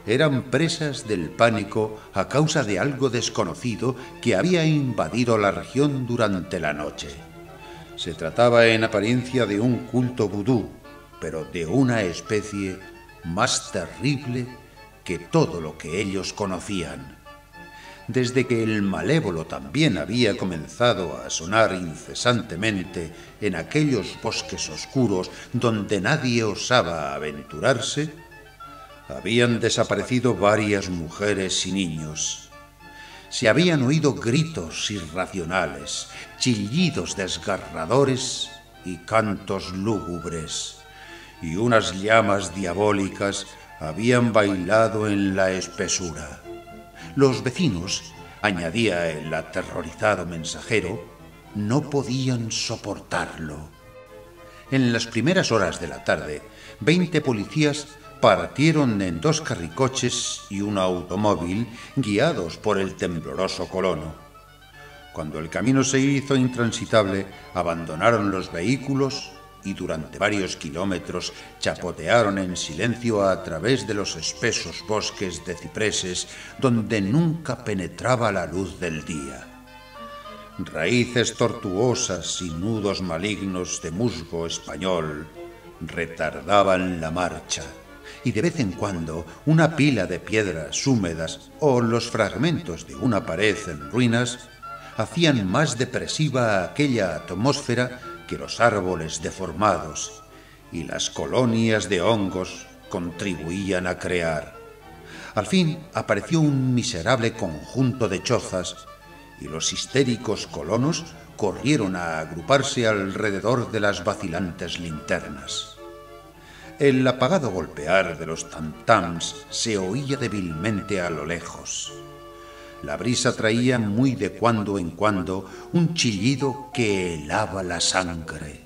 eran presas del pánico a causa de algo desconocido que había invadido la región durante la noche. Se trataba en apariencia de un culto vudú, pero de una especie más terrible que todo lo que ellos conocían. Desde que el malévolo también había comenzado a sonar incesantemente en aquellos bosques oscuros donde nadie osaba aventurarse, habían desaparecido varias mujeres y niños. Se habían oído gritos irracionales, chillidos desgarradores y cantos lúgubres, y unas llamas diabólicas habían bailado en la espesura. Los vecinos, añadía el aterrorizado mensajero, no podían soportarlo. En las primeras horas de la tarde, 20 policías partieron en 2 carricoches y un automóvil guiados por el tembloroso colono. Cuando el camino se hizo intransitable, abandonaron los vehículos y durante varios kilómetros chapotearon en silencio a través de los espesos bosques de cipreses donde nunca penetraba la luz del día. Raíces tortuosas y nudos malignos de musgo español retardaban la marcha, y de vez en cuando una pila de piedras húmedas o los fragmentos de una pared en ruinas hacían más depresiva aquella atmósfera que los árboles deformados y las colonias de hongos contribuían a crear. Al fin apareció un miserable conjunto de chozas y los histéricos colonos corrieron a agruparse alrededor de las vacilantes linternas. El apagado golpear de los tam-tams se oía débilmente a lo lejos. La brisa traía muy de cuando en cuando un chillido que helaba la sangre.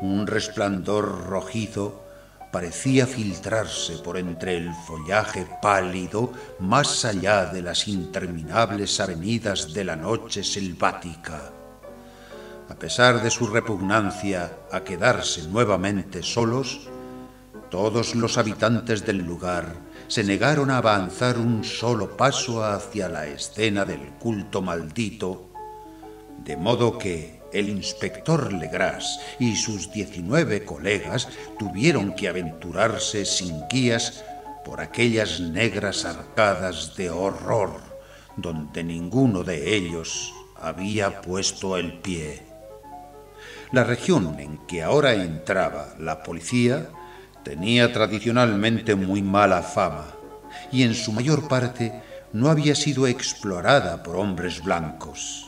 Un resplandor rojizo parecía filtrarse por entre el follaje pálido más allá de las interminables avenidas de la noche selvática. A pesar de su repugnancia a quedarse nuevamente solos, todos los habitantes del lugar se negaron a avanzar un solo paso hacia la escena del culto maldito, de modo que el inspector Legras y sus 19 colegas tuvieron que aventurarse sin guías por aquellas negras arcadas de horror donde ninguno de ellos había puesto el pie. La región en que ahora entraba la policía tenía tradicionalmente muy mala fama y en su mayor parte no había sido explorada por hombres blancos.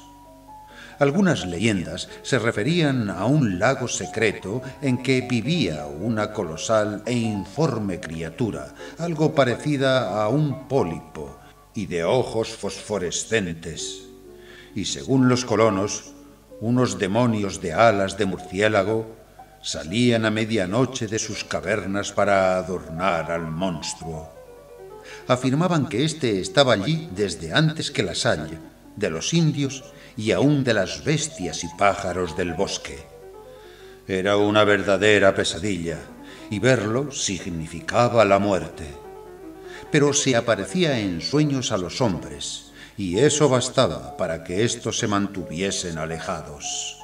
Algunas leyendas se referían a un lago secreto en que vivía una colosal e informe criatura, algo parecida a un pólipo y de ojos fosforescentes, y según los colonos, unos demonios de alas de murciélago salían a medianoche de sus cavernas para adornar al monstruo. Afirmaban que éste estaba allí desde antes que la Salle, de los indios y aún de las bestias y pájaros del bosque. Era una verdadera pesadilla, y verlo significaba la muerte. Pero se aparecía en sueños a los hombres, y eso bastaba para que éstos se mantuviesen alejados.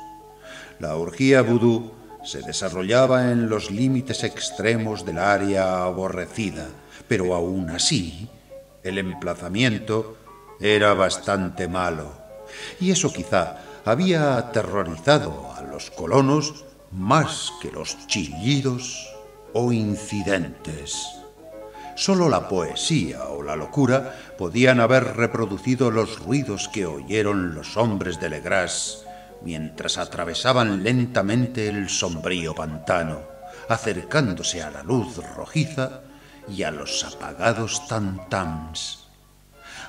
La orgía vudú se desarrollaba en los límites extremos del área aborrecida, pero aún así, el emplazamiento era bastante malo, y eso quizá había aterrorizado a los colonos más que los chillidos o incidentes. Solo la poesía o la locura podían haber reproducido los ruidos que oyeron los hombres de Legras mientras atravesaban lentamente el sombrío pantano, acercándose a la luz rojiza y a los apagados tam-tams.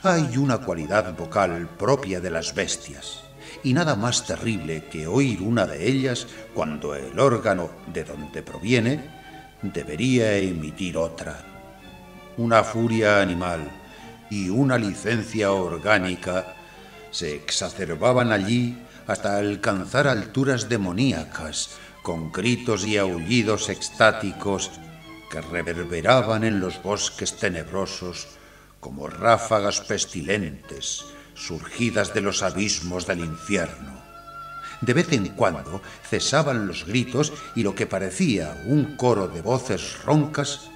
Hay una cualidad vocal propia de las bestias, y nada más terrible que oír una de ellas cuando el órgano de donde proviene debería emitir otra. Una furia animal y una licencia orgánica se exacerbaban allí hasta alcanzar alturas demoníacas, con gritos y aullidos extáticos que reverberaban en los bosques tenebrosos como ráfagas pestilentes surgidas de los abismos del infierno. De vez en cuando cesaban los gritos y lo que parecía un coro de voces roncas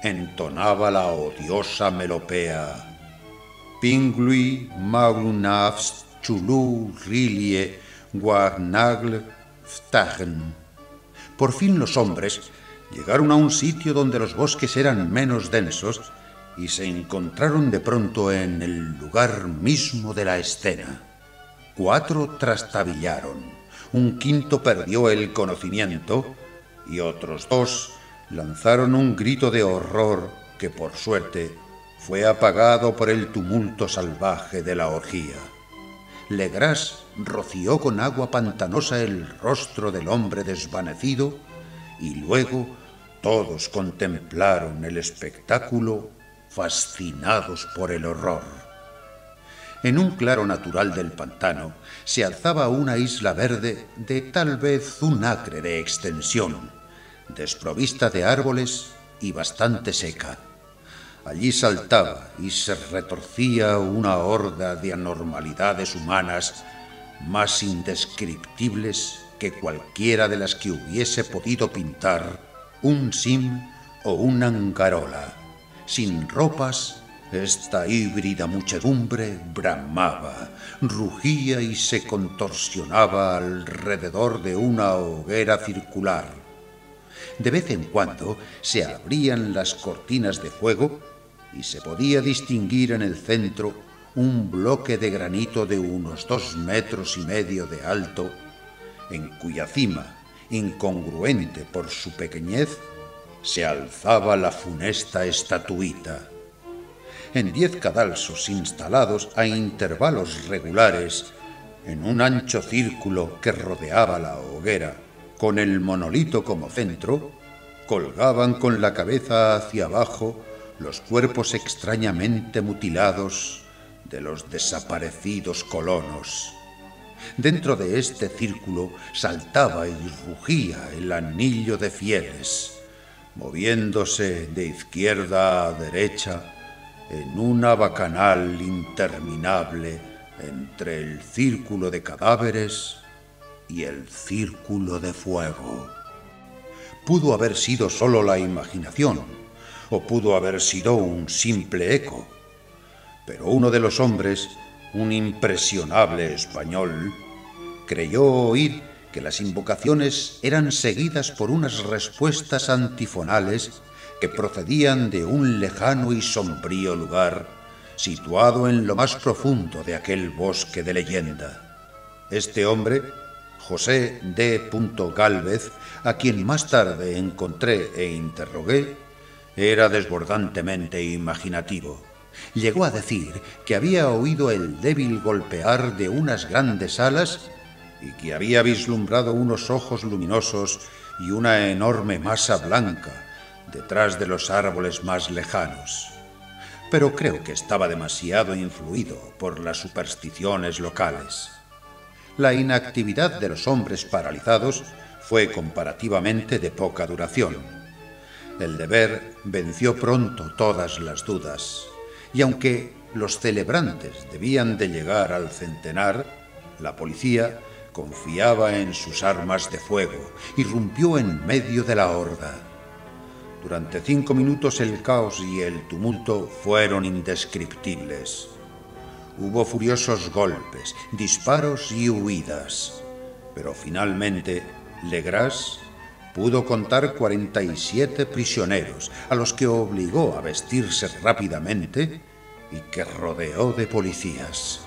entonaba la odiosa melopea: Pinglui maglunafs chulu rilie guagnagl ftagen. Por fin los hombres llegaron a un sitio donde los bosques eran menos densos y se encontraron de pronto en el lugar mismo de la escena. 4 trastabillaron, un quinto perdió el conocimiento y otros 2 lanzaron un grito de horror que, por suerte, fue apagado por el tumulto salvaje de la orgía. Legras roció con agua pantanosa el rostro del hombre desvanecido y luego todos contemplaron el espectáculo fascinados por el horror. En un claro natural del pantano se alzaba una isla verde de tal vez 1 acre de extensión, desprovista de árboles y bastante seca. Allí saltaba y se retorcía una horda de anormalidades humanas más indescriptibles que cualquiera de las que hubiese podido pintar un Sim o una Angarola. Sin ropas, esta híbrida muchedumbre bramaba, rugía y se contorsionaba alrededor de una hoguera circular. De vez en cuando se abrían las cortinas de fuego y se podía distinguir en el centro un bloque de granito de unos 2,5 metros de alto, en cuya cima, incongruente por su pequeñez, se alzaba la funesta estatuita. En 10 cadalsos instalados a intervalos regulares, en un ancho círculo que rodeaba la hoguera, con el monolito como centro, colgaban con la cabeza hacia abajo los cuerpos extrañamente mutilados de los desaparecidos colonos. Dentro de este círculo saltaba y rugía el anillo de fieles, moviéndose de izquierda a derecha en una bacanal interminable entre el círculo de cadáveres y el círculo de fuego. Pudo haber sido solo la imaginación, o pudo haber sido un simple eco, pero uno de los hombres, un impresionable español, creyó oír que las invocaciones eran seguidas por unas respuestas antifonales que procedían de un lejano y sombrío lugar situado en lo más profundo de aquel bosque de leyenda. Este hombre, José D. Gálvez, a quien más tarde encontré e interrogué, era desbordantemente imaginativo. Llegó a decir que había oído el débil golpear de unas grandes alas y que había vislumbrado unos ojos luminosos y una enorme masa blanca detrás de los árboles más lejanos. Pero creo que estaba demasiado influido por las supersticiones locales. La inactividad de los hombres paralizados fue comparativamente de poca duración. El deber venció pronto todas las dudas, y aunque los celebrantes debían de llegar al centenar, la policía confiaba en sus armas de fuego y irrumpió en medio de la horda. Durante 5 minutos el caos y el tumulto fueron indescriptibles. Hubo furiosos golpes, disparos y huidas, pero finalmente Legras pudo contar 47 prisioneros, a los que obligó a vestirse rápidamente y que rodeó de policías.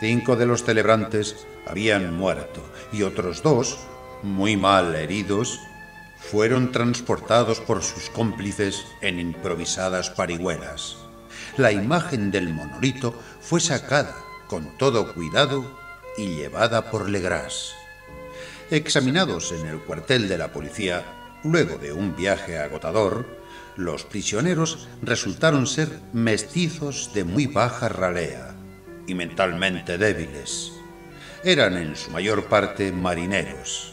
5 de los celebrantes habían muerto y otros 2, muy mal heridos, fueron transportados por sus cómplices en improvisadas parihuelas. La imagen del monolito fue sacada con todo cuidado y llevada por Legras. Examinados en el cuartel de la policía, luego de un viaje agotador, los prisioneros resultaron ser mestizos de muy baja ralea y mentalmente débiles. Eran en su mayor parte marineros,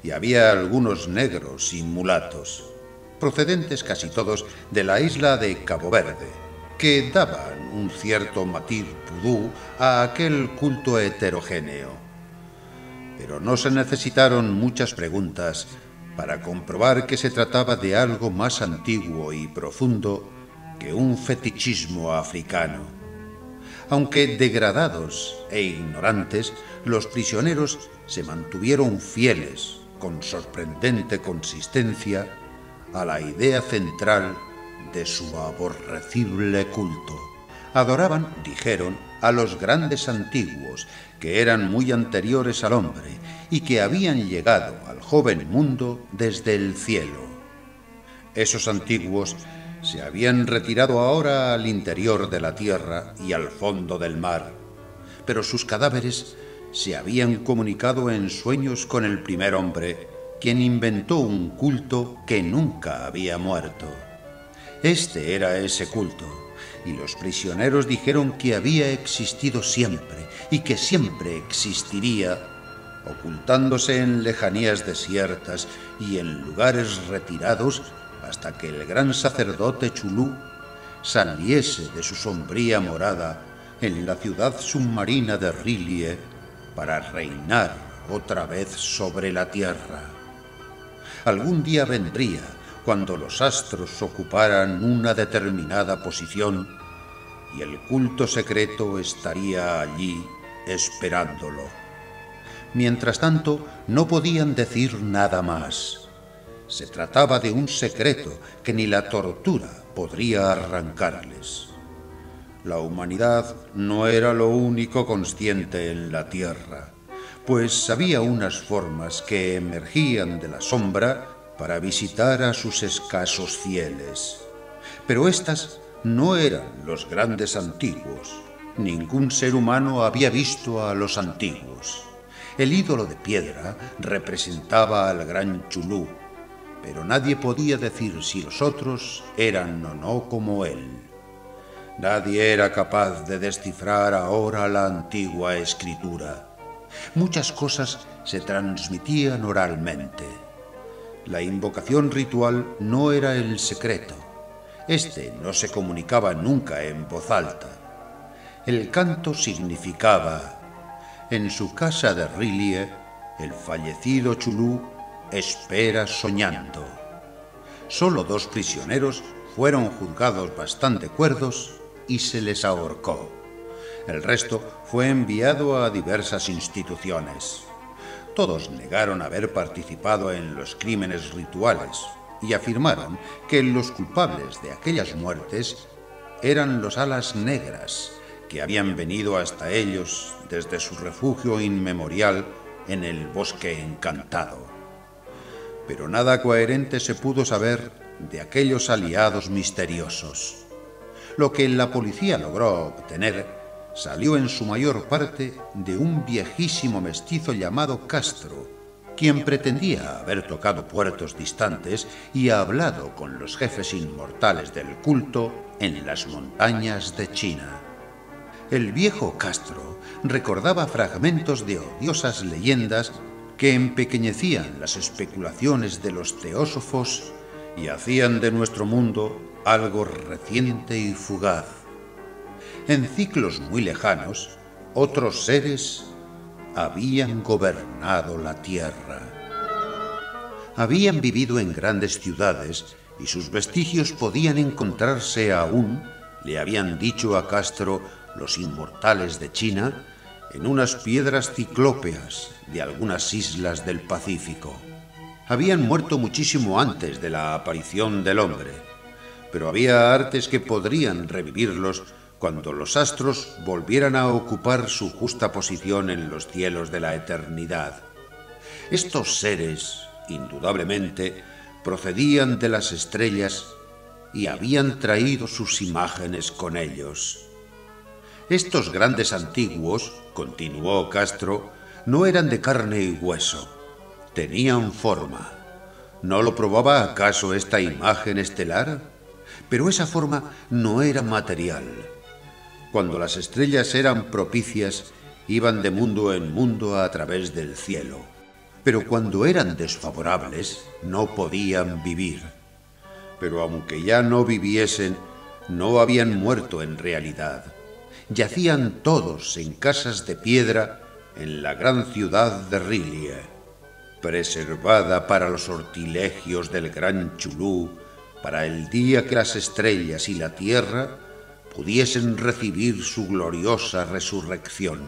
y había algunos negros y mulatos, procedentes casi todos de la isla de Cabo Verde, que daban un cierto matiz vudú a aquel culto heterogéneo. Pero no se necesitaron muchas preguntas para comprobar que se trataba de algo más antiguo y profundo que un fetichismo africano. Aunque degradados e ignorantes, los prisioneros se mantuvieron fieles, con sorprendente consistencia, a la idea central de su aborrecible culto. Adoraban, dijeron, a los grandes antiguos, que eran muy anteriores al hombre y que habían llegado al joven mundo desde el cielo. Esos antiguos se habían retirado ahora al interior de la tierra y al fondo del mar, pero sus cadáveres se habían comunicado en sueños con el primer hombre, quien inventó un culto que nunca había muerto. Este era ese culto, y los prisioneros dijeron que había existido siempre y que siempre existiría, ocultándose en lejanías desiertas y en lugares retirados hasta que el gran sacerdote Chulú saliese de su sombría morada en la ciudad submarina de Rilie para reinar otra vez sobre la tierra. Algún día vendría cuando los astros ocuparan una determinada posición y el culto secreto estaría allí esperándolo. Mientras tanto, no podían decir nada más. Se trataba de un secreto que ni la tortura podría arrancarles. La humanidad no era lo único consciente en la tierra, pues había unas formas que emergían de la sombra para visitar a sus escasos fieles. Pero éstas no eran los grandes antiguos. Ningún ser humano había visto a los antiguos. El ídolo de piedra representaba al gran Chulú, pero nadie podía decir si los otros eran o no como él. Nadie era capaz de descifrar ahora la antigua escritura. Muchas cosas se transmitían oralmente. La invocación ritual no era el secreto. Este no se comunicaba nunca en voz alta. El canto significaba: en su casa de Rilie, el fallecido Chulú espera soñando. Solo 2 prisioneros fueron juzgados bastante cuerdos y se les ahorcó. El resto fue enviado a diversas instituciones. Todos negaron haber participado en los crímenes rituales y afirmaron que los culpables de aquellas muertes eran los alas negras, que habían venido hasta ellos desde su refugio inmemorial en el bosque encantado. Pero nada coherente se pudo saber de aquellos aliados misteriosos. Lo que la policía logró obtener salió en su mayor parte de un viejísimo mestizo llamado Castro, quien pretendía haber tocado puertos distantes y hablado con los jefes inmortales del culto en las montañas de China. El viejo Castro recordaba fragmentos de odiosas leyendas que empequeñecían las especulaciones de los teósofos y hacían de nuestro mundo algo reciente y fugaz. En ciclos muy lejanos, otros seres habían gobernado la tierra. Habían vivido en grandes ciudades y sus vestigios podían encontrarse aún, le habían dicho a Castro los inmortales de China, en unas piedras ciclópeas de algunas islas del Pacífico. Habían muerto muchísimo antes de la aparición del hombre, pero había artes que podrían revivirlos cuando los astros volvieran a ocupar su justa posición en los cielos de la eternidad. Estos seres, indudablemente, procedían de las estrellas y habían traído sus imágenes con ellos. Estos grandes antiguos, continuó Castro, no eran de carne y hueso, tenían forma. ¿No lo probaba acaso esta imagen estelar? Pero esa forma no era material. Cuando las estrellas eran propicias, iban de mundo en mundo a través del cielo. Pero cuando eran desfavorables, no podían vivir. Pero aunque ya no viviesen, no habían muerto en realidad. Yacían todos en casas de piedra en la gran ciudad de Rilie, preservada para los sortilegios del gran Chulú, para el día que las estrellas y la tierra pudiesen recibir su gloriosa resurrección.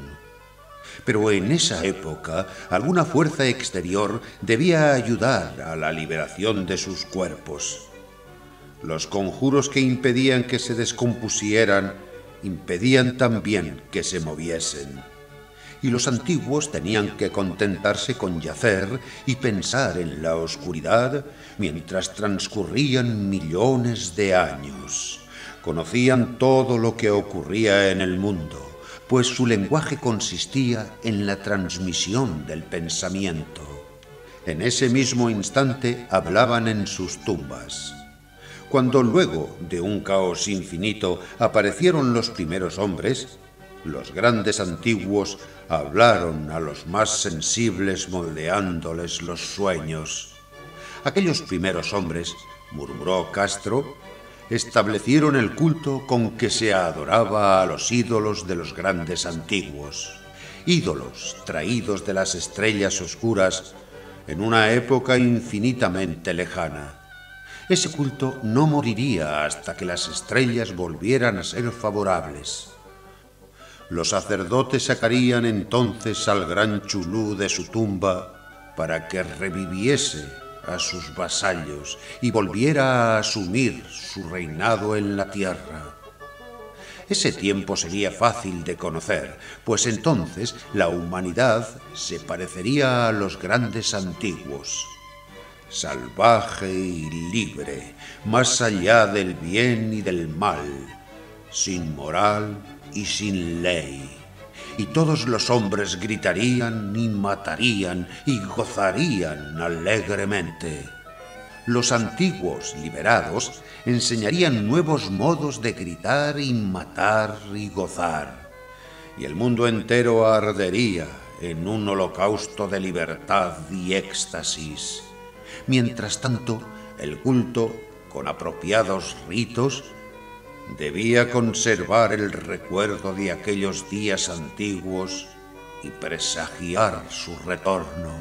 Pero en esa época alguna fuerza exterior debía ayudar a la liberación de sus cuerpos. Los conjuros que impedían que se descompusieran impedían también que se moviesen. Y los antiguos tenían que contentarse con yacer y pensar en la oscuridad mientras transcurrían millones de años. Conocían todo lo que ocurría en el mundo, pues su lenguaje consistía en la transmisión del pensamiento. En ese mismo instante hablaban en sus tumbas. Cuando luego de un caos infinito aparecieron los primeros hombres, los grandes antiguos hablaron a los más sensibles moldeándoles los sueños. Aquellos primeros hombres, murmuró Castro, establecieron el culto con que se adoraba a los ídolos de los grandes antiguos, ídolos traídos de las estrellas oscuras en una época infinitamente lejana. Ese culto no moriría hasta que las estrellas volvieran a ser favorables. Los sacerdotes sacarían entonces al gran Chulú de su tumba para que reviviese a sus vasallos y volviera a asumir su reinado en la tierra. Ese tiempo sería fácil de conocer, pues entonces la humanidad se parecería a los grandes antiguos. Salvaje y libre, más allá del bien y del mal, sin moral y sin ley. Y todos los hombres gritarían y matarían y gozarían alegremente. Los antiguos liberados enseñarían nuevos modos de gritar y matar y gozar. Y el mundo entero ardería en un holocausto de libertad y éxtasis. Mientras tanto, el culto, con apropiados ritos, debía conservar el recuerdo de aquellos días antiguos y presagiar su retorno.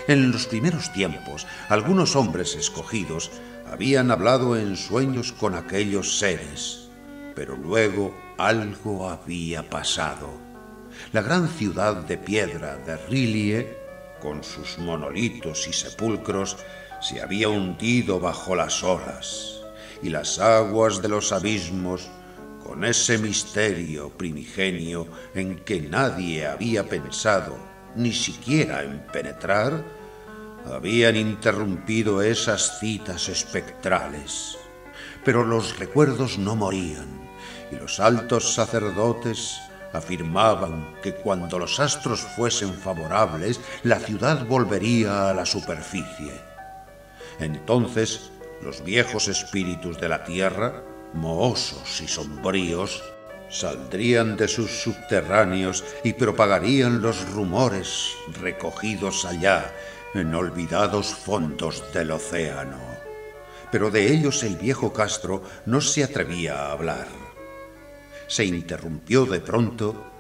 En los primeros tiempos, algunos hombres escogidos habían hablado en sueños con aquellos seres, pero luego algo había pasado. La gran ciudad de piedra de Rilie, con sus monolitos y sepulcros, se había hundido bajo las olas, y las aguas de los abismos, con ese misterio primigenio en que nadie había pensado ni siquiera en penetrar, habían interrumpido esas citas espectrales. Pero los recuerdos no morían, y los altos sacerdotes afirmaban que cuando los astros fuesen favorables, la ciudad volvería a la superficie. Entonces, los viejos espíritus de la tierra, mohosos y sombríos, saldrían de sus subterráneos y propagarían los rumores recogidos allá en olvidados fondos del océano. Pero de ellos el viejo Castro no se atrevía a hablar. se interrumpió de pronto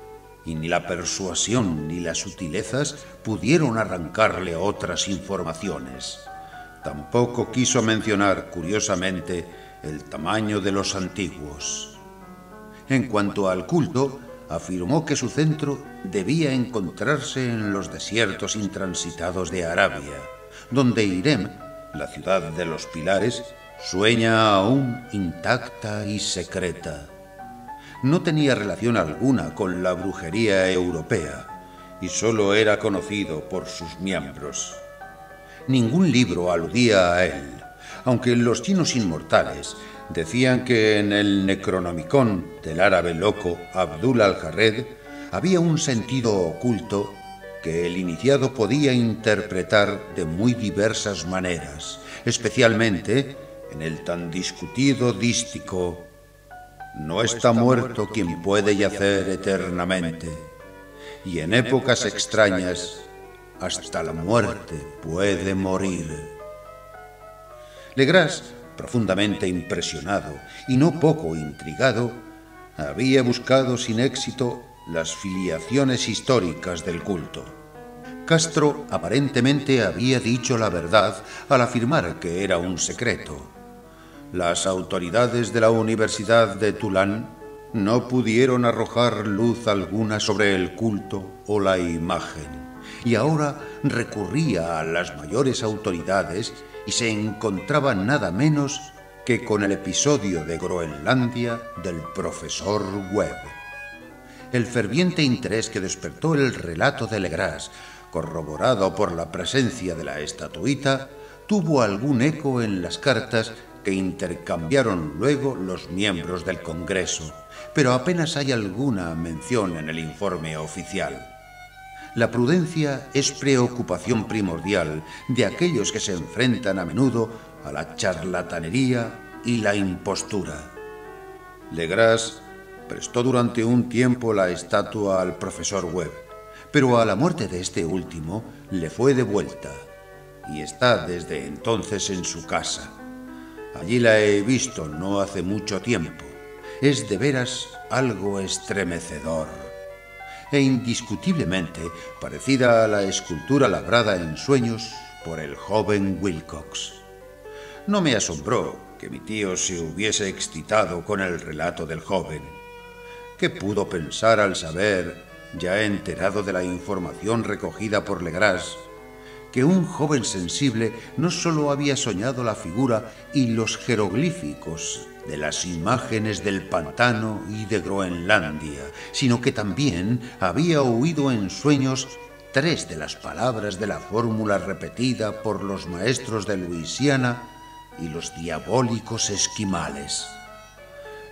y ni la persuasión ni las sutilezas pudieron arrancarle otras informaciones. Tampoco quiso mencionar, curiosamente, el tamaño de los antiguos. En cuanto al culto, afirmó que su centro debía encontrarse en los desiertos intransitados de Arabia, donde Irem, la ciudad de los pilares, sueña aún intacta y secreta. No tenía relación alguna con la brujería europea y solo era conocido por sus miembros. Ningún libro aludía a él, aunque los chinos inmortales decían que en el Necronomicon del árabe loco Abdul al-Jarred había un sentido oculto que el iniciado podía interpretar de muy diversas maneras, especialmente en el tan discutido dístico: no está muerto quien puede yacer eternamente, y en épocas extrañas hasta la muerte puede morir. Legras, profundamente impresionado y no poco intrigado, había buscado sin éxito las filiaciones históricas del culto. Castro aparentemente había dicho la verdad al afirmar que era un secreto. Las autoridades de la Universidad de Tulán no pudieron arrojar luz alguna sobre el culto o la imagen, y ahora recurría a las mayores autoridades y se encontraba nada menos que con el episodio de Groenlandia del profesor Webb. El ferviente interés que despertó el relato de Legras, corroborado por la presencia de la estatuita, tuvo algún eco en las cartas que intercambiaron luego los miembros del Congreso, pero apenas hay alguna mención en el informe oficial. La prudencia es preocupación primordial de aquellos que se enfrentan a menudo a la charlatanería y la impostura. Legras prestó durante un tiempo la estatua al profesor Webb, pero a la muerte de este último le fue devuelta y está desde entonces en su casa. Allí la he visto no hace mucho tiempo. Es de veras algo estremecedor e indiscutiblemente parecida a la escultura labrada en sueños por el joven Wilcox. No me asombró que mi tío se hubiese excitado con el relato del joven. ¿Qué pudo pensar al saber, ya enterado de la información recogida por Legras, que un joven sensible no sólo había soñado la figura y los jeroglíficos de las imágenes del pantano y de Groenlandia, sino que también había oído en sueños 3 de las palabras de la fórmula repetida por los maestros de Luisiana y los diabólicos esquimales?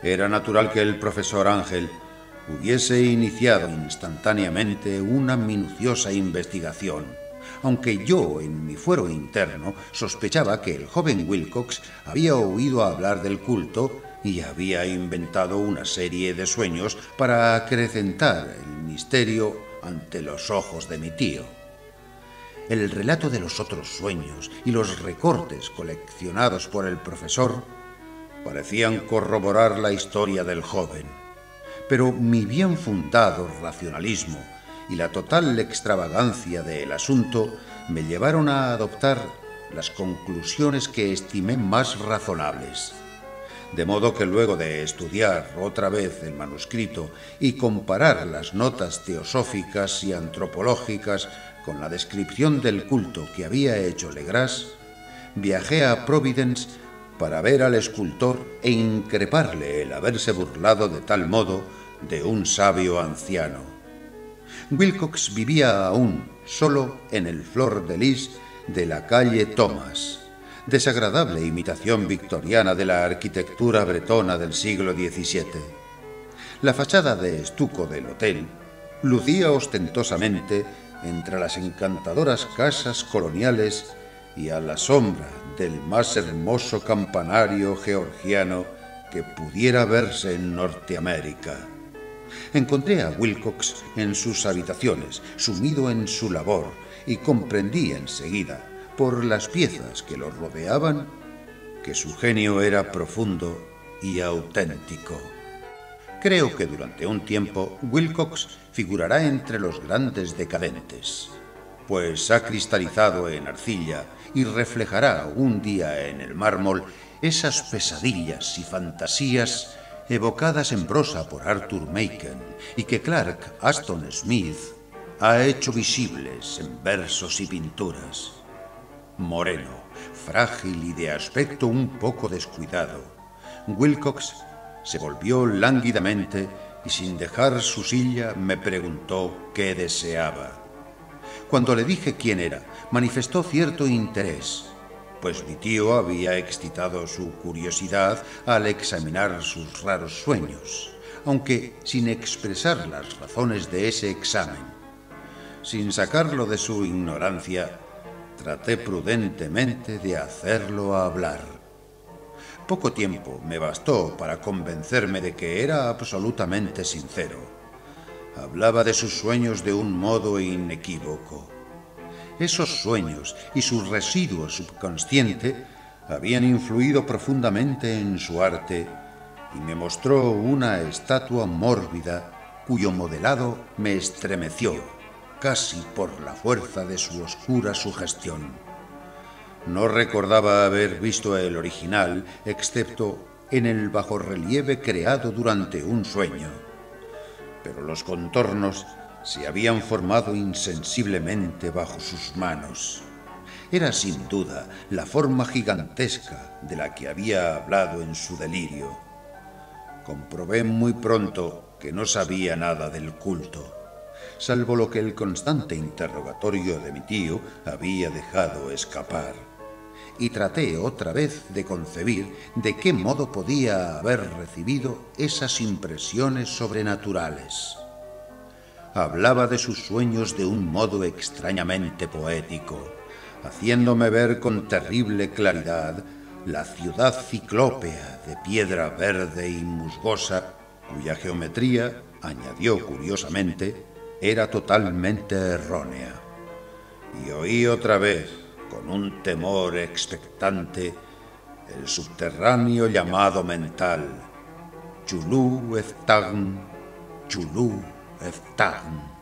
Era natural que el profesor Ángel hubiese iniciado instantáneamente una minuciosa investigación, aunque yo, en mi fuero interno, sospechaba que el joven Wilcox había oído hablar del culto y había inventado una serie de sueños para acrecentar el misterio ante los ojos de mi tío. El relato de los otros sueños y los recortes coleccionados por el profesor parecían corroborar la historia del joven, pero mi bien fundado racionalismo y la total extravagancia del asunto me llevaron a adoptar las conclusiones que estimé más razonables. De modo que luego de estudiar otra vez el manuscrito y comparar las notas teosóficas y antropológicas con la descripción del culto que había hecho Legras, viajé a Providence para ver al escultor e increparle el haberse burlado de tal modo de un sabio anciano. Wilcox vivía aún solo en el Flor de Lis de la calle Thomas, desagradable imitación victoriana de la arquitectura bretona del siglo XVII. La fachada de estuco del hotel lucía ostentosamente entre las encantadoras casas coloniales y a la sombra del más hermoso campanario georgiano que pudiera verse en Norteamérica. Encontré a Wilcox en sus habitaciones, sumido en su labor, y comprendí enseguida, por las piezas que lo rodeaban, que su genio era profundo y auténtico. Creo que durante un tiempo Wilcox figurará entre los grandes decadentes, pues ha cristalizado en arcilla y reflejará un día en el mármol esas pesadillas y fantasías evocadas en prosa por Arthur Machen y que Clark Aston Smith ha hecho visibles en versos y pinturas. Moreno, frágil y de aspecto un poco descuidado, Wilcox se volvió lánguidamente y sin dejar su silla me preguntó qué deseaba. Cuando le dije quién era, manifestó cierto interés, pues mi tío había excitado su curiosidad al examinar sus raros sueños, aunque sin expresar las razones de ese examen. Sin sacarlo de su ignorancia, traté prudentemente de hacerlo hablar. Poco tiempo me bastó para convencerme de que era absolutamente sincero. Hablaba de sus sueños de un modo inequívoco. Esos sueños y su residuo subconsciente habían influido profundamente en su arte y me mostró una estatua mórbida cuyo modelado me estremeció, casi por la fuerza de su oscura sugestión. No recordaba haber visto el original, excepto en el bajorrelieve creado durante un sueño, pero los contornos se habían formado insensiblemente bajo sus manos. Era sin duda la forma gigantesca de la que había hablado en su delirio. Comprobé muy pronto que no sabía nada del culto, salvo lo que el constante interrogatorio de mi tío había dejado escapar, y traté otra vez de concebir de qué modo podía haber recibido esas impresiones sobrenaturales. Hablaba de sus sueños de un modo extrañamente poético, haciéndome ver con terrible claridad la ciudad ciclópea de piedra verde y musgosa, cuya geometría, añadió curiosamente, era totalmente errónea. Y oí otra vez, con un temor expectante, el subterráneo llamado mental, Chulú Eftagn, Chulú Eftagn.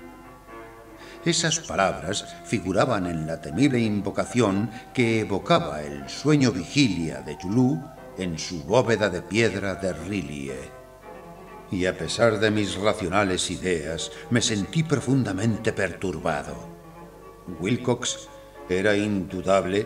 Esas palabras figuraban en la temible invocación que evocaba el sueño vigilia de Chulú en su bóveda de piedra de R'lyeh. Y a pesar de mis racionales ideas, me sentí profundamente perturbado. Wilcox, era indudable,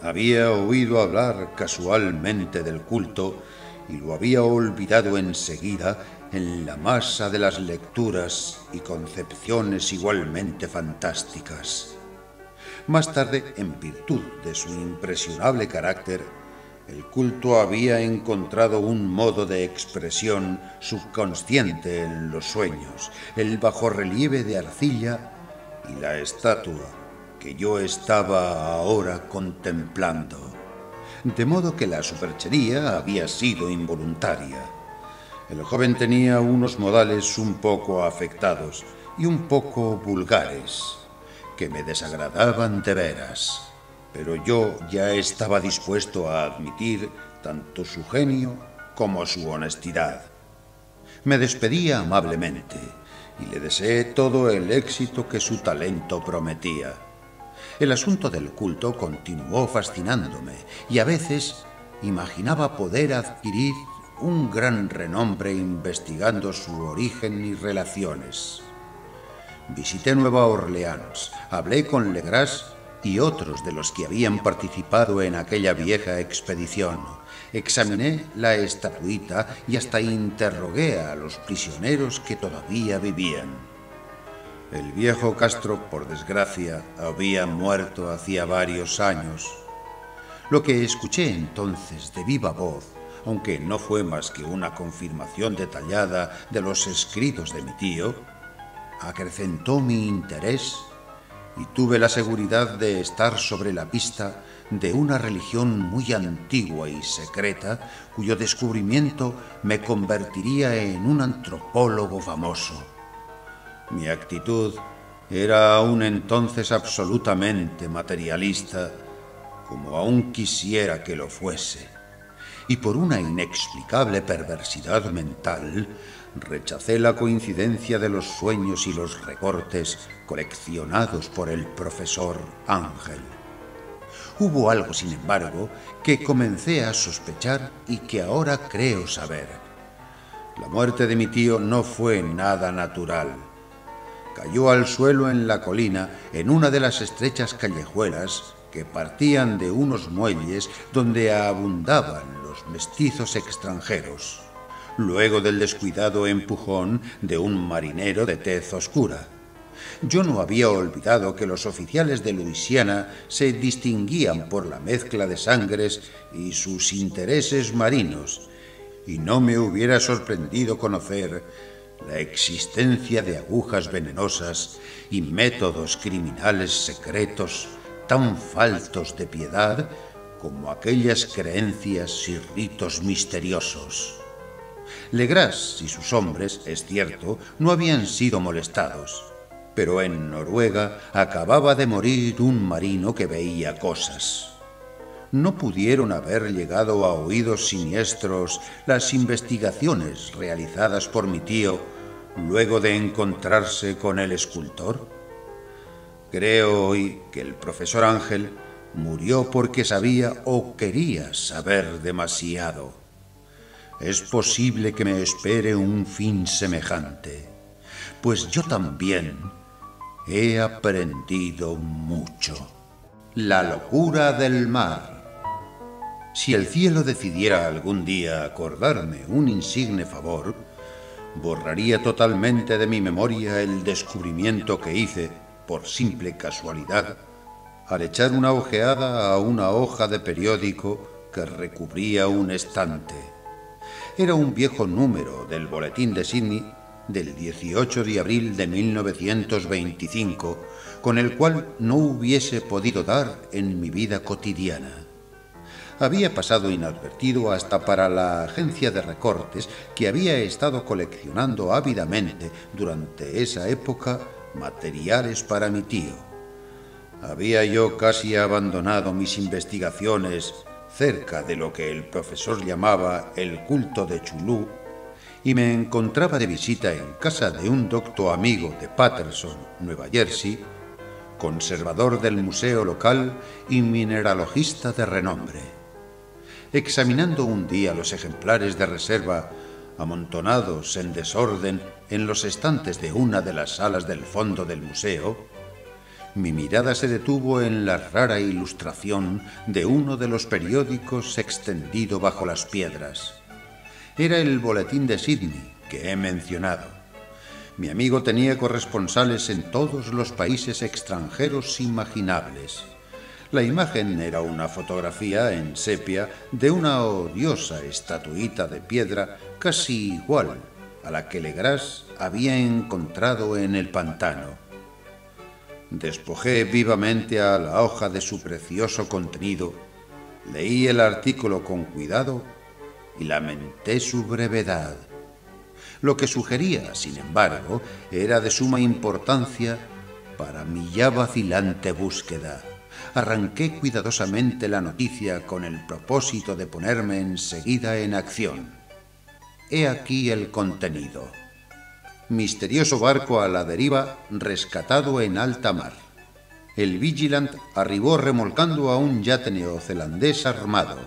había oído hablar casualmente del culto y lo había olvidado enseguida en la masa de las lecturas y concepciones igualmente fantásticas. Más tarde, en virtud de su impresionable carácter, el culto había encontrado un modo de expresión subconsciente en los sueños, el bajorrelieve de arcilla y la estatua que yo estaba ahora contemplando. De modo que la superchería había sido involuntaria. El joven tenía unos modales un poco afectados y un poco vulgares, que me desagradaban de veras, pero yo ya estaba dispuesto a admitir tanto su genio como su honestidad. Me despedía amablemente y le deseé todo el éxito que su talento prometía. El asunto del culto continuó fascinándome y a veces imaginaba poder adquirir un gran renombre investigando su origen y relaciones. Visité Nueva Orleans, hablé con Legras y otros de los que habían participado en aquella vieja expedición. Examiné la estatuita y hasta interrogué a los prisioneros que todavía vivían. El viejo Castro, por desgracia, había muerto hacía varios años. Lo que escuché entonces de viva voz, aunque no fue más que una confirmación detallada de los escritos de mi tío, acrecentó mi interés y tuve la seguridad de estar sobre la pista de una religión muy antigua y secreta, cuyo descubrimiento me convertiría en un antropólogo famoso. Mi actitud era aún entonces absolutamente materialista, como aún quisiera que lo fuese, y por una inexplicable perversidad mental Rechacé la coincidencia de los sueños y los recortes coleccionados por el profesor Ángel. Hubo algo, sin embargo, que comencé a sospechar y que ahora creo saber. La muerte de mi tío no fue nada natural. Cayó al suelo en la colina, en una de las estrechas callejuelas que partían de unos muelles donde abundaban los mestizos extranjeros, luego del descuidado empujón de un marinero de tez oscura. Yo no había olvidado que los oficiales de Luisiana se distinguían por la mezcla de sangres y sus intereses marinos, y no me hubiera sorprendido conocer la existencia de agujas venenosas y métodos criminales secretos tan faltos de piedad como aquellas creencias y ritos misteriosos. Legras y sus hombres, es cierto, no habían sido molestados, pero en Noruega acababa de morir un marino que veía cosas. ¿No pudieron haber llegado a oídos siniestros las investigaciones realizadas por mi tío luego de encontrarse con el escultor? Creo hoy que el profesor Ángel murió porque sabía o quería saber demasiado. Es posible que me espere un fin semejante, pues yo también he aprendido mucho. La locura del mar. Si el cielo decidiera algún día acordarme un insigne favor, borraría totalmente de mi memoria el descubrimiento que hice, por simple casualidad, al echar una ojeada a una hoja de periódico que recubría un estante. Era un viejo número del Boletín de Sídney del 18 de abril de 1925, con el cual no hubiese podido dar en mi vida cotidiana. Había pasado inadvertido hasta para la agencia de recortes que había estado coleccionando ávidamente durante esa época materiales para mi tío. Había yo casi abandonado mis investigaciones cerca de lo que el profesor llamaba el culto de Chulú y me encontraba de visita en casa de un docto amigo de Paterson, Nueva Jersey, conservador del museo local y mineralogista de renombre. Examinando un día los ejemplares de reserva amontonados en desorden en los estantes de una de las salas del fondo del museo, mi mirada se detuvo en la rara ilustración de uno de los periódicos extendido bajo las piedras. Era el Boletín de Sídney que he mencionado. Mi amigo tenía corresponsales en todos los países extranjeros imaginables. La imagen era una fotografía en sepia de una odiosa estatuita de piedra casi igual a la que Legras había encontrado en el pantano. Despojé vivamente a la hoja de su precioso contenido, leí el artículo con cuidado y lamenté su brevedad. Lo que sugería, sin embargo, era de suma importancia para mi ya vacilante búsqueda. Arranqué cuidadosamente la noticia con el propósito de ponerme enseguida en acción. He aquí el contenido. Misterioso barco a la deriva rescatado en alta mar. El Vigilant arribó remolcando a un yate neozelandés armado,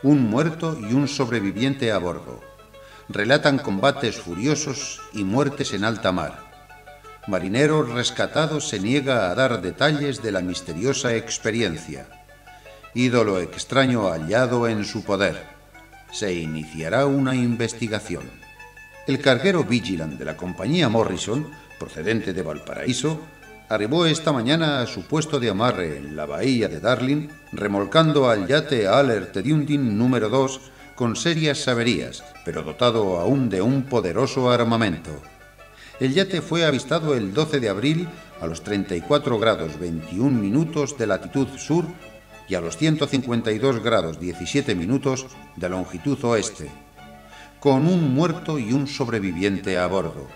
un muerto y un sobreviviente a bordo. Relatan combates furiosos y muertes en alta mar. Marinero rescatado se niega a dar detalles de la misteriosa experiencia. Ídolo extraño hallado en su poder. Se iniciará una investigación. El carguero Vigilant de la compañía Morrison, procedente de Valparaíso, arribó esta mañana a su puesto de amarre en la bahía de Darling, remolcando al yate Alert Dundee número 2 con serias averías, pero dotado aún de un poderoso armamento. El yate fue avistado el 12 de abril a los 34 grados 21 minutos de latitud sur y a los 152 grados 17 minutos de longitud oeste, con un muerto y un sobreviviente a bordo.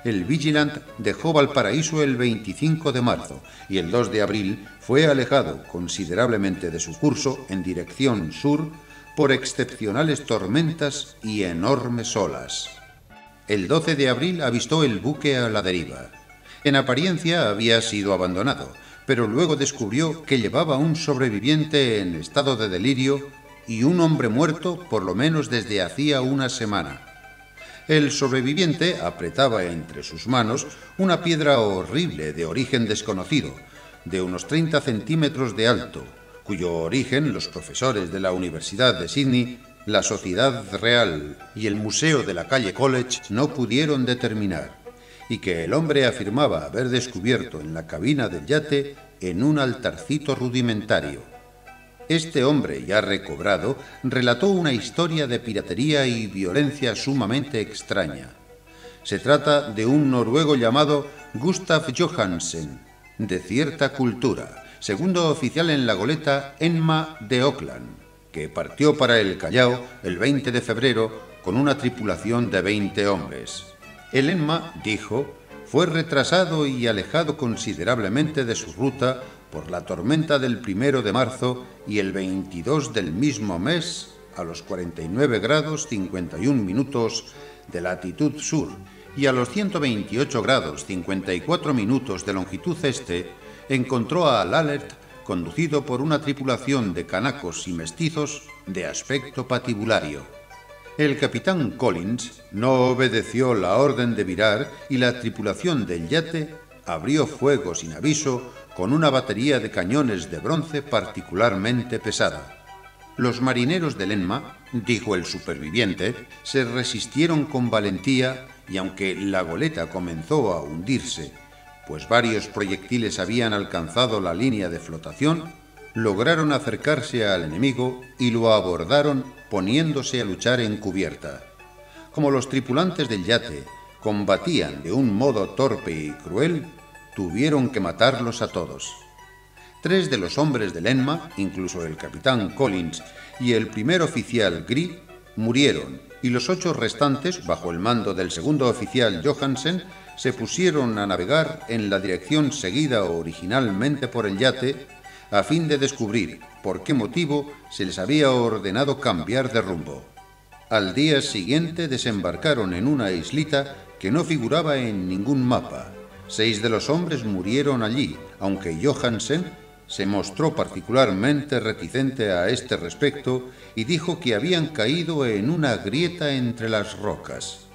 El Vigilant dejó Valparaíso el 25 de marzo y el 2 de abril fue alejado considerablemente de su curso en dirección sur por excepcionales tormentas y enormes olas. el 12 de abril avistó el buque a la deriva. En apariencia había sido abandonado, pero luego descubrió que llevaba un sobreviviente en estado de delirio y un hombre muerto por lo menos desde hacía una semana. El sobreviviente apretaba entre sus manos una piedra horrible de origen desconocido, de unos 30 centímetros de alto, cuyo origen los profesores de la Universidad de Sydney, la Sociedad Real y el Museo de la calle College no pudieron determinar, y que el hombre afirmaba haber descubierto en la cabina del yate en un altarcito rudimentario. Este hombre, ya recobrado, relató una historia de piratería y violencia sumamente extraña. Se trata de un noruego llamado Gustav Johansen, de cierta cultura, segundo oficial en la goleta Enma de Auckland, que partió para el Callao el 20 de febrero con una tripulación de 20 hombres. El Enma, dijo, fue retrasado y alejado considerablemente de su ruta por la tormenta del 1 de marzo y el 22 del mismo mes, a los 49 grados 51 minutos de latitud sur y a los 128 grados 54 minutos de longitud este, encontró al Alert conducido por una tripulación de canacos y mestizos de aspecto patibulario. El capitán Collins no obedeció la orden de virar y la tripulación del yate abrió fuego sin aviso con una batería de cañones de bronce particularmente pesada. Los marineros del Enma, dijo el superviviente, se resistieron con valentía y aunque la goleta comenzó a hundirse, pues varios proyectiles habían alcanzado la línea de flotación, lograron acercarse al enemigo y lo abordaron poniéndose a luchar en cubierta. Como los tripulantes del yate combatían de un modo torpe y cruel, tuvieron que matarlos a todos. 3 de los hombres del Enma, incluso el capitán Collins y el primer oficial Gree, murieron, y los 8 restantes, bajo el mando del segundo oficial Johansen, se pusieron a navegar en la dirección seguida originalmente por el yate, a fin de descubrir por qué motivo se les había ordenado cambiar de rumbo. Al día siguiente desembarcaron en una islita que no figuraba en ningún mapa. 6 de los hombres murieron allí, aunque Johansen se mostró particularmente reticente a este respecto y dijo que habían caído en una grieta entre las rocas.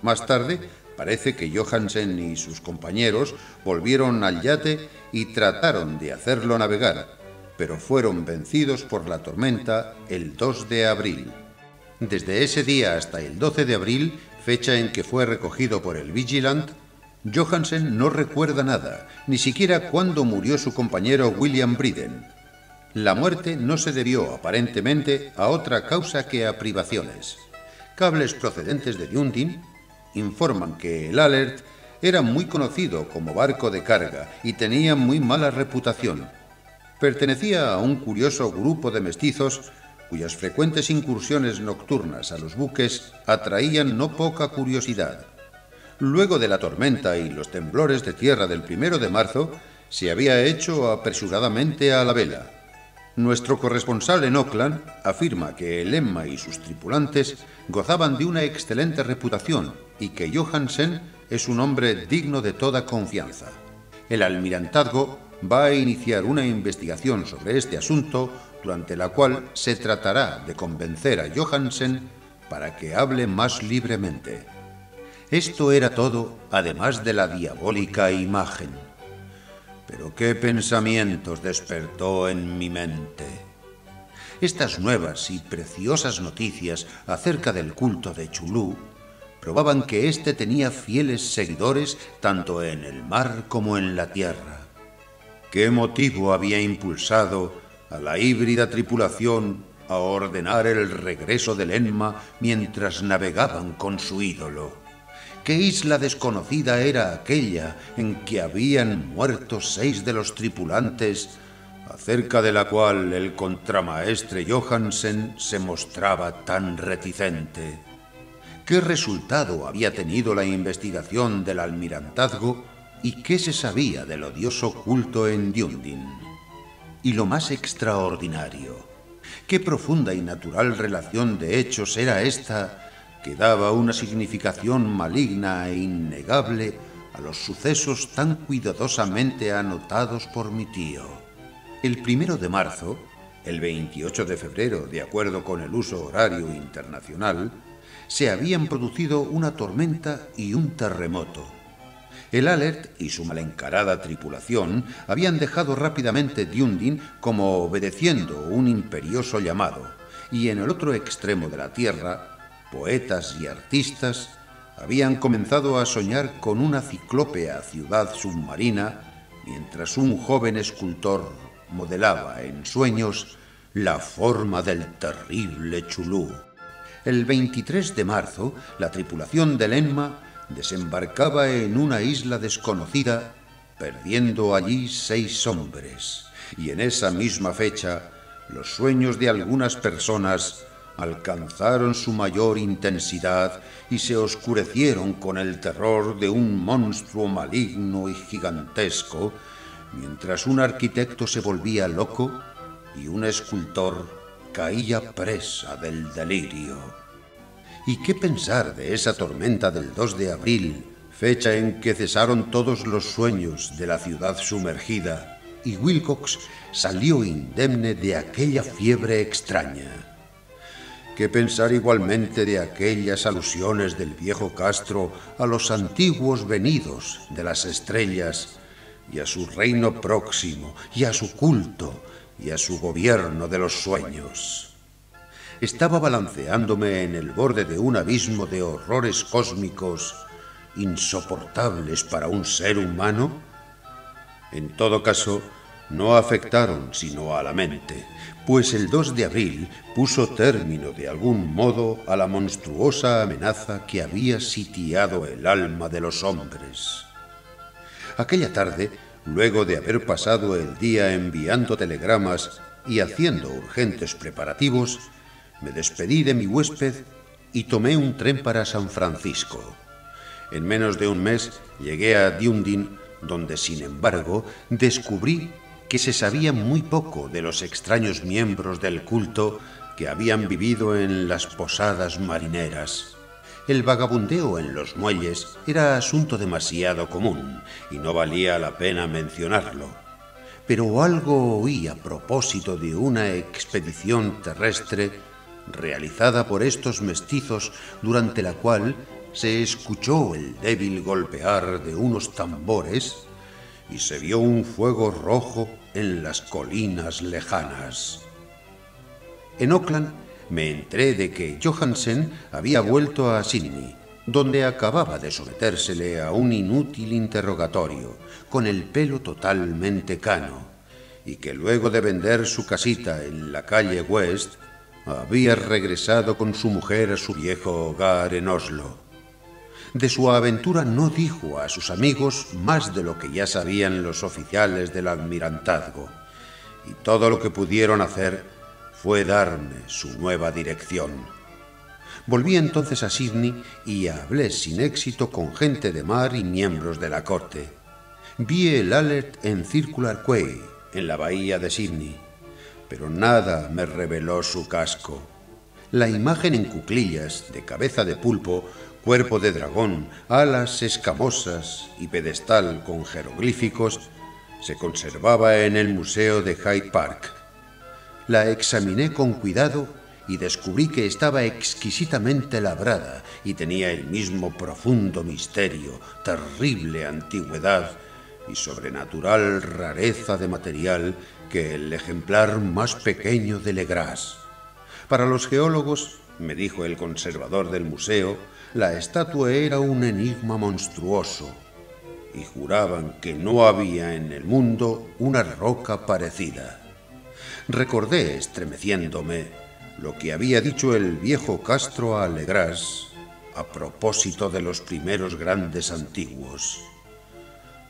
Más tarde, parece que Johansen y sus compañeros volvieron al yate y trataron de hacerlo navegar, pero fueron vencidos por la tormenta el 2 de abril. Desde ese día hasta el 12 de abril, fecha en que fue recogido por el Vigilant, Johansen no recuerda nada, ni siquiera cuándo murió su compañero William Briden. La muerte no se debió, aparentemente, a otra causa que a privaciones. Cables procedentes de Dunedin informan que el Alert era muy conocido como barco de carga y tenía muy mala reputación. Pertenecía a un curioso grupo de mestizos cuyas frecuentes incursiones nocturnas a los buques atraían no poca curiosidad. Luego de la tormenta y los temblores de tierra del 1 de marzo, se había hecho apresuradamente a la vela. Nuestro corresponsal en Auckland afirma que el Enma y sus tripulantes gozaban de una excelente reputación y que Johansen es un hombre digno de toda confianza. El almirantazgo va a iniciar una investigación sobre este asunto, durante la cual se tratará de convencer a Johansen para que hable más libremente. Esto era todo, además de la diabólica imagen. Pero qué pensamientos despertó en mi mente. Estas nuevas y preciosas noticias acerca del culto de Chulú probaban que éste tenía fieles seguidores tanto en el mar como en la tierra. ¿Qué motivo había impulsado a la híbrida tripulación a ordenar el regreso del Enma mientras navegaban con su ídolo? ¿Qué isla desconocida era aquella en que habían muerto 6 de los tripulantes, acerca de la cual el contramaestre Johansen se mostraba tan reticente? ¿Qué resultado había tenido la investigación del almirantazgo y qué se sabía del odioso culto en Dunedin? Y lo más extraordinario, qué profunda y natural relación de hechos era esta que daba una significación maligna e innegable a los sucesos tan cuidadosamente anotados por mi tío. El 1 de marzo, el 28 de febrero, de acuerdo con el uso horario internacional, se habían producido una tormenta y un terremoto. El Alert y su malencarada tripulación habían dejado rápidamente Dunedin como obedeciendo un imperioso llamado, y en el otro extremo de la Tierra, poetas y artistas habían comenzado a soñar con una ciclópea ciudad submarina, mientras un joven escultor modelaba en sueños la forma del terrible Chulú. El 23 de marzo, la tripulación del Enma desembarcaba en una isla desconocida, perdiendo allí 6 hombres, y en esa misma fecha, los sueños de algunas personas alcanzaron su mayor intensidad y se oscurecieron con el terror de un monstruo maligno y gigantesco, mientras un arquitecto se volvía loco y un escultor caía presa del delirio. ¿Y qué pensar de esa tormenta del 2 de abril, fecha en que cesaron todos los sueños de la ciudad sumergida, y Wilcox salió indemne de aquella fiebre extraña? ¿Qué pensar igualmente de aquellas alusiones del viejo Castro a los antiguos venidos de las estrellas, y a su reino próximo, y a su culto, y a su gobierno de los sueños? Estaba balanceándome en el borde de un abismo de horrores cósmicos insoportables para un ser humano. En todo caso, no afectaron sino a la mente, pues el 2 de abril puso término de algún modo a la monstruosa amenaza que había sitiado el alma de los hombres. Aquella tarde, luego de haber pasado el día enviando telegramas y haciendo urgentes preparativos, me despedí de mi huésped y tomé un tren para San Francisco. En menos de un mes llegué a Dunedin, donde, sin embargo, descubrí que se sabía muy poco de los extraños miembros del culto que habían vivido en las posadas marineras. El vagabundeo en los muelles era asunto demasiado común y no valía la pena mencionarlo. Pero algo oí a propósito de una expedición terrestre realizada por estos mestizos, durante la cual se escuchó el débil golpear de unos tambores y se vio un fuego rojo en las colinas lejanas. En Auckland me enteré de que Johansen había vuelto a Sydney, donde acababa de sometérsele a un inútil interrogatorio, con el pelo totalmente cano, y que luego de vender su casita en la calle West, había regresado con su mujer a su viejo hogar en Oslo. De su aventura no dijo a sus amigos más de lo que ya sabían los oficiales del almirantazgo, y todo lo que pudieron hacer fue darme su nueva dirección. Volví entonces a Sydney y hablé sin éxito con gente de mar y miembros de la corte. Vi el Alert en Circular Quay, en la bahía de Sydney, pero nada me reveló su casco. La imagen en cuclillas, de cabeza de pulpo, cuerpo de dragón, alas escamosas y pedestal con jeroglíficos, se conservaba en el Museo de Hyde Park. La examiné con cuidado y descubrí que estaba exquisitamente labrada y tenía el mismo profundo misterio, terrible antigüedad y sobrenatural rareza de material que el ejemplar más pequeño de Legras. Para los geólogos, me dijo el conservador del museo, la estatua era un enigma monstruoso, y juraban que no había en el mundo una roca parecida. Recordé, estremeciéndome, lo que había dicho el viejo Castro a Legras a propósito de los primeros grandes antiguos.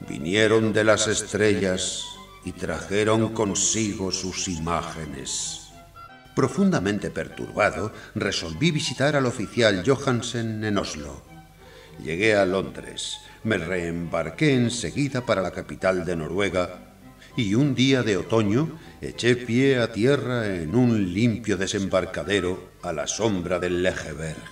Vinieron de las estrellas y trajeron consigo sus imágenes. Profundamente perturbado, resolví visitar al oficial Johansen en Oslo. Llegué a Londres, me reembarqué enseguida para la capital de Noruega y un día de otoño eché pie a tierra en un limpio desembarcadero a la sombra del Legeberg.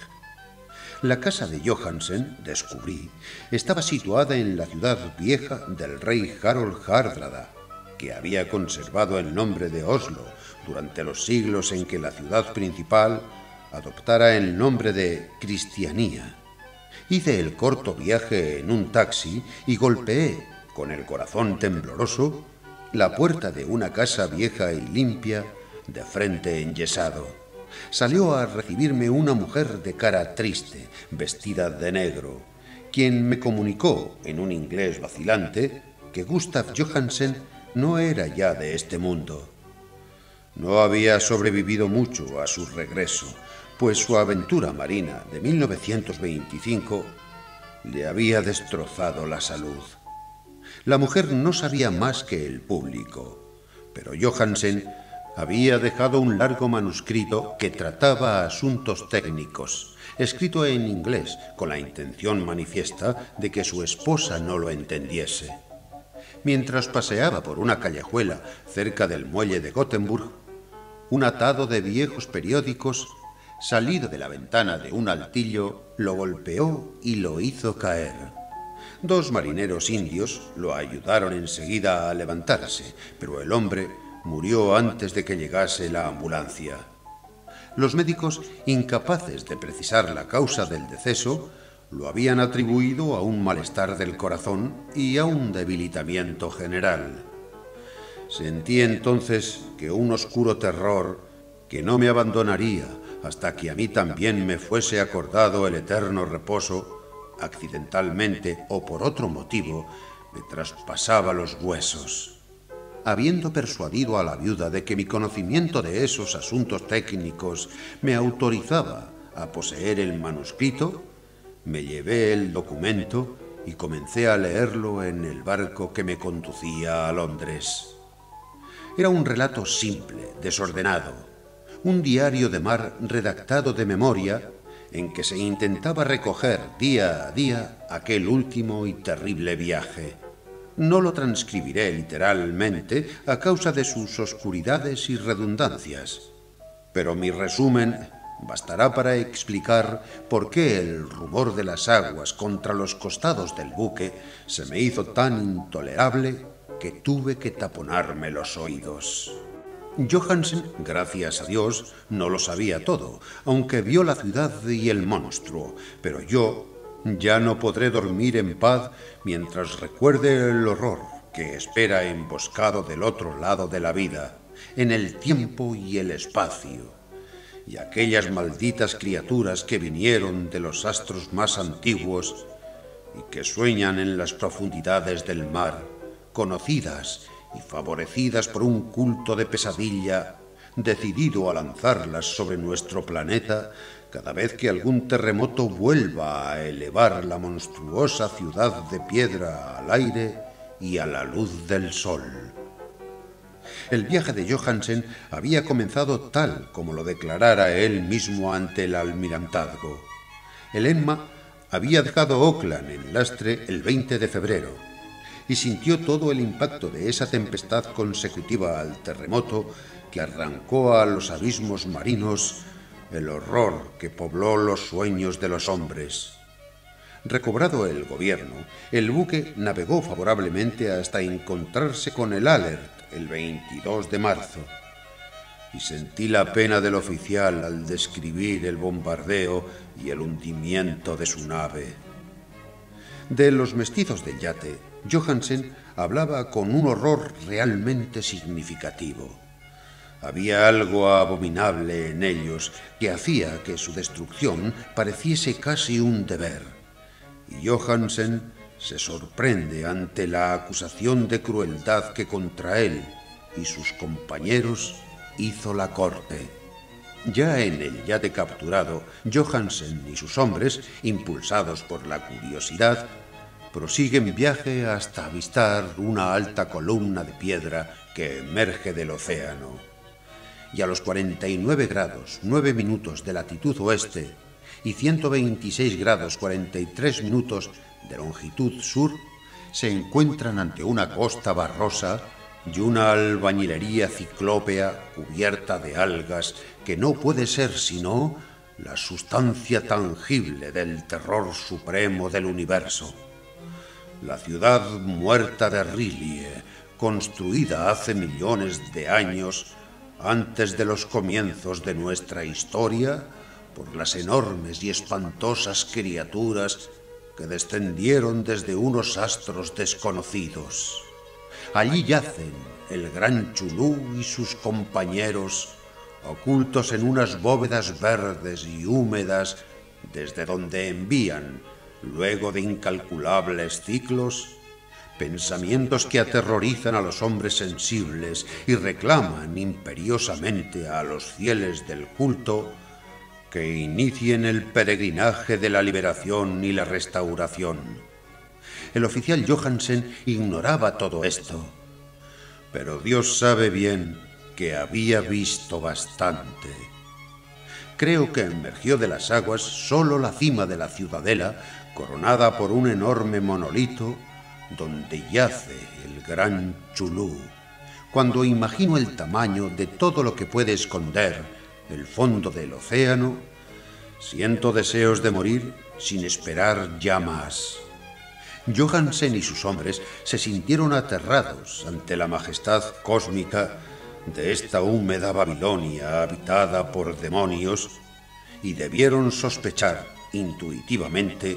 La casa de Johansen, descubrí, estaba situada en la ciudad vieja del rey Harald Hardrada, que había conservado el nombre de Oslo durante los siglos en que la ciudad principal adoptara el nombre de Cristianía. Hice el corto viaje en un taxi y golpeé, con el corazón tembloroso, la puerta de una casa vieja y limpia, de frente enyesado. Salió a recibirme una mujer de cara triste, vestida de negro, quien me comunicó, en un inglés vacilante, que Gustav Johansen no era ya de este mundo. No había sobrevivido mucho a su regreso, pues su aventura marina de 1925 le había destrozado la salud. La mujer no sabía más que el público, pero Johansen había dejado un largo manuscrito que trataba asuntos técnicos, escrito en inglés, con la intención manifiesta de que su esposa no lo entendiese. Mientras paseaba por una callejuela cerca del muelle de Gothenburg, un atado de viejos periódicos, salido de la ventana de un altillo, lo golpeó y lo hizo caer. Dos marineros indios lo ayudaron enseguida a levantarse, pero el hombre murió antes de que llegase la ambulancia. Los médicos, incapaces de precisar la causa del deceso, lo habían atribuido a un malestar del corazón y a un debilitamiento general. Sentí entonces que un oscuro terror que no me abandonaría hasta que a mí también me fuese acordado el eterno reposo, accidentalmente o por otro motivo, me traspasaba los huesos. Habiendo persuadido a la viuda de que mi conocimiento de esos asuntos técnicos me autorizaba a poseer el manuscrito, me llevé el documento y comencé a leerlo en el barco que me conducía a Londres. Era un relato simple, desordenado, un diario de mar redactado de memoria en que se intentaba recoger día a día aquel último y terrible viaje. No lo transcribiré literalmente a causa de sus oscuridades y redundancias, pero mi resumen bastará para explicar por qué el rumor de las aguas contra los costados del buque se me hizo tan intolerable que tuve que taponarme los oídos. Johansen, gracias a Dios, no lo sabía todo, aunque vio la ciudad y el monstruo, pero yo ya no podré dormir en paz mientras recuerde el horror que espera emboscado del otro lado de la vida, en el tiempo y el espacio, y aquellas malditas criaturas que vinieron de los astros más antiguos y que sueñan en las profundidades del mar, conocidas y favorecidas por un culto de pesadilla decidido a lanzarlas sobre nuestro planeta cada vez que algún terremoto vuelva a elevar la monstruosa ciudad de piedra al aire y a la luz del sol. El viaje de Johansen había comenzado tal como lo declarara él mismo ante el almirantazgo. El Emma había dejado Auckland en lastre el 20 de febrero y sintió todo el impacto de esa tempestad consecutiva al terremoto que arrancó a los abismos marinos el horror que pobló los sueños de los hombres. Recobrado el gobierno, el buque navegó favorablemente hasta encontrarse con el Alert el 22 de marzo, y sentí la pena del oficial al describir el bombardeo y el hundimiento de su nave. De los mestizos del yate, Johansen hablaba con un horror realmente significativo. Había algo abominable en ellos que hacía que su destrucción pareciese casi un deber, y Johansen se sorprende ante la acusación de crueldad que contra él y sus compañeros hizo la corte. Ya en el yate capturado, Johansen y sus hombres, impulsados por la curiosidad, prosiguen viaje hasta avistar una alta columna de piedra que emerge del océano. Y a los 49 grados 9 minutos de latitud oeste y 126 grados 43 minutos de longitud sur, se encuentran ante una costa barrosa y una albañilería ciclópea cubierta de algas que no puede ser sino la sustancia tangible del terror supremo del universo. La ciudad muerta de R'lyeh, construida hace millones de años, antes de los comienzos de nuestra historia, por las enormes y espantosas criaturas que descendieron desde unos astros desconocidos. Allí yacen el gran Chulú y sus compañeros, ocultos en unas bóvedas verdes y húmedas, desde donde envían, luego de incalculables ciclos, pensamientos que aterrorizan a los hombres sensibles y reclaman imperiosamente a los fieles del culto que inicien el peregrinaje de la liberación y la restauración. El oficial Johansen ignoraba todo esto, pero Dios sabe bien que había visto bastante. Creo que emergió de las aguas solo la cima de la ciudadela, coronada por un enorme monolito, donde yace el gran Chulú. Cuando imagino el tamaño de todo lo que puede esconder el fondo del océano, siento deseos de morir sin esperar ya más. Johansen y sus hombres se sintieron aterrados ante la majestad cósmica de esta húmeda Babilonia habitada por demonios y debieron sospechar intuitivamente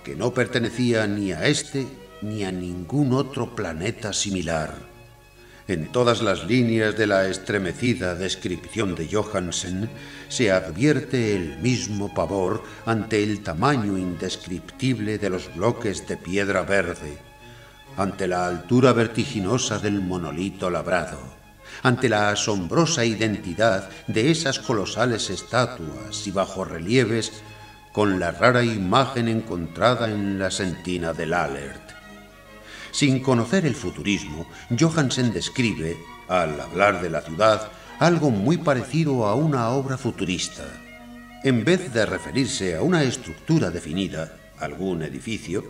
que no pertenecía ni a este ni a ningún otro planeta similar. En todas las líneas de la estremecida descripción de Johansen se advierte el mismo pavor ante el tamaño indescriptible de los bloques de piedra verde, ante la altura vertiginosa del monolito labrado, ante la asombrosa identidad de esas colosales estatuas y bajorrelieves con la rara imagen encontrada en la sentina del Alert. Sin conocer el futurismo, Johansen describe, al hablar de la ciudad, algo muy parecido a una obra futurista. En vez de referirse a una estructura definida, algún edificio,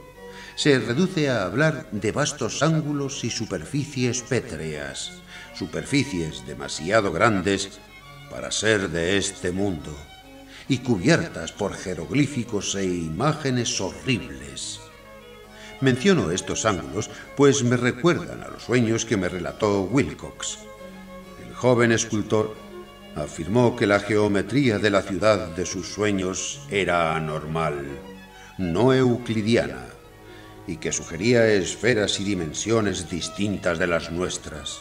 se reduce a hablar de vastos ángulos y superficies pétreas, superficies demasiado grandes para ser de este mundo, y cubiertas por jeroglíficos e imágenes horribles. Menciono estos ángulos, pues me recuerdan a los sueños que me relató Wilcox. El joven escultor afirmó que la geometría de la ciudad de sus sueños era anormal, no euclidiana, y que sugería esferas y dimensiones distintas de las nuestras.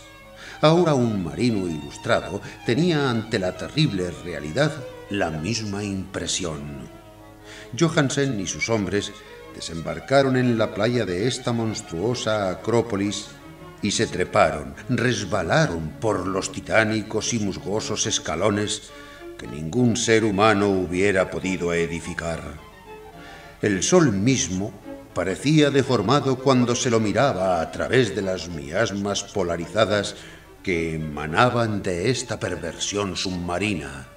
Ahora un marino ilustrado tenía ante la terrible realidad la misma impresión. Johansen y sus hombres desembarcaron en la playa de esta monstruosa acrópolis y se treparon, resbalaron por los titánicos y musgosos escalones que ningún ser humano hubiera podido edificar. El sol mismo parecía deformado cuando se lo miraba a través de las miasmas polarizadas que emanaban de esta perversión submarina.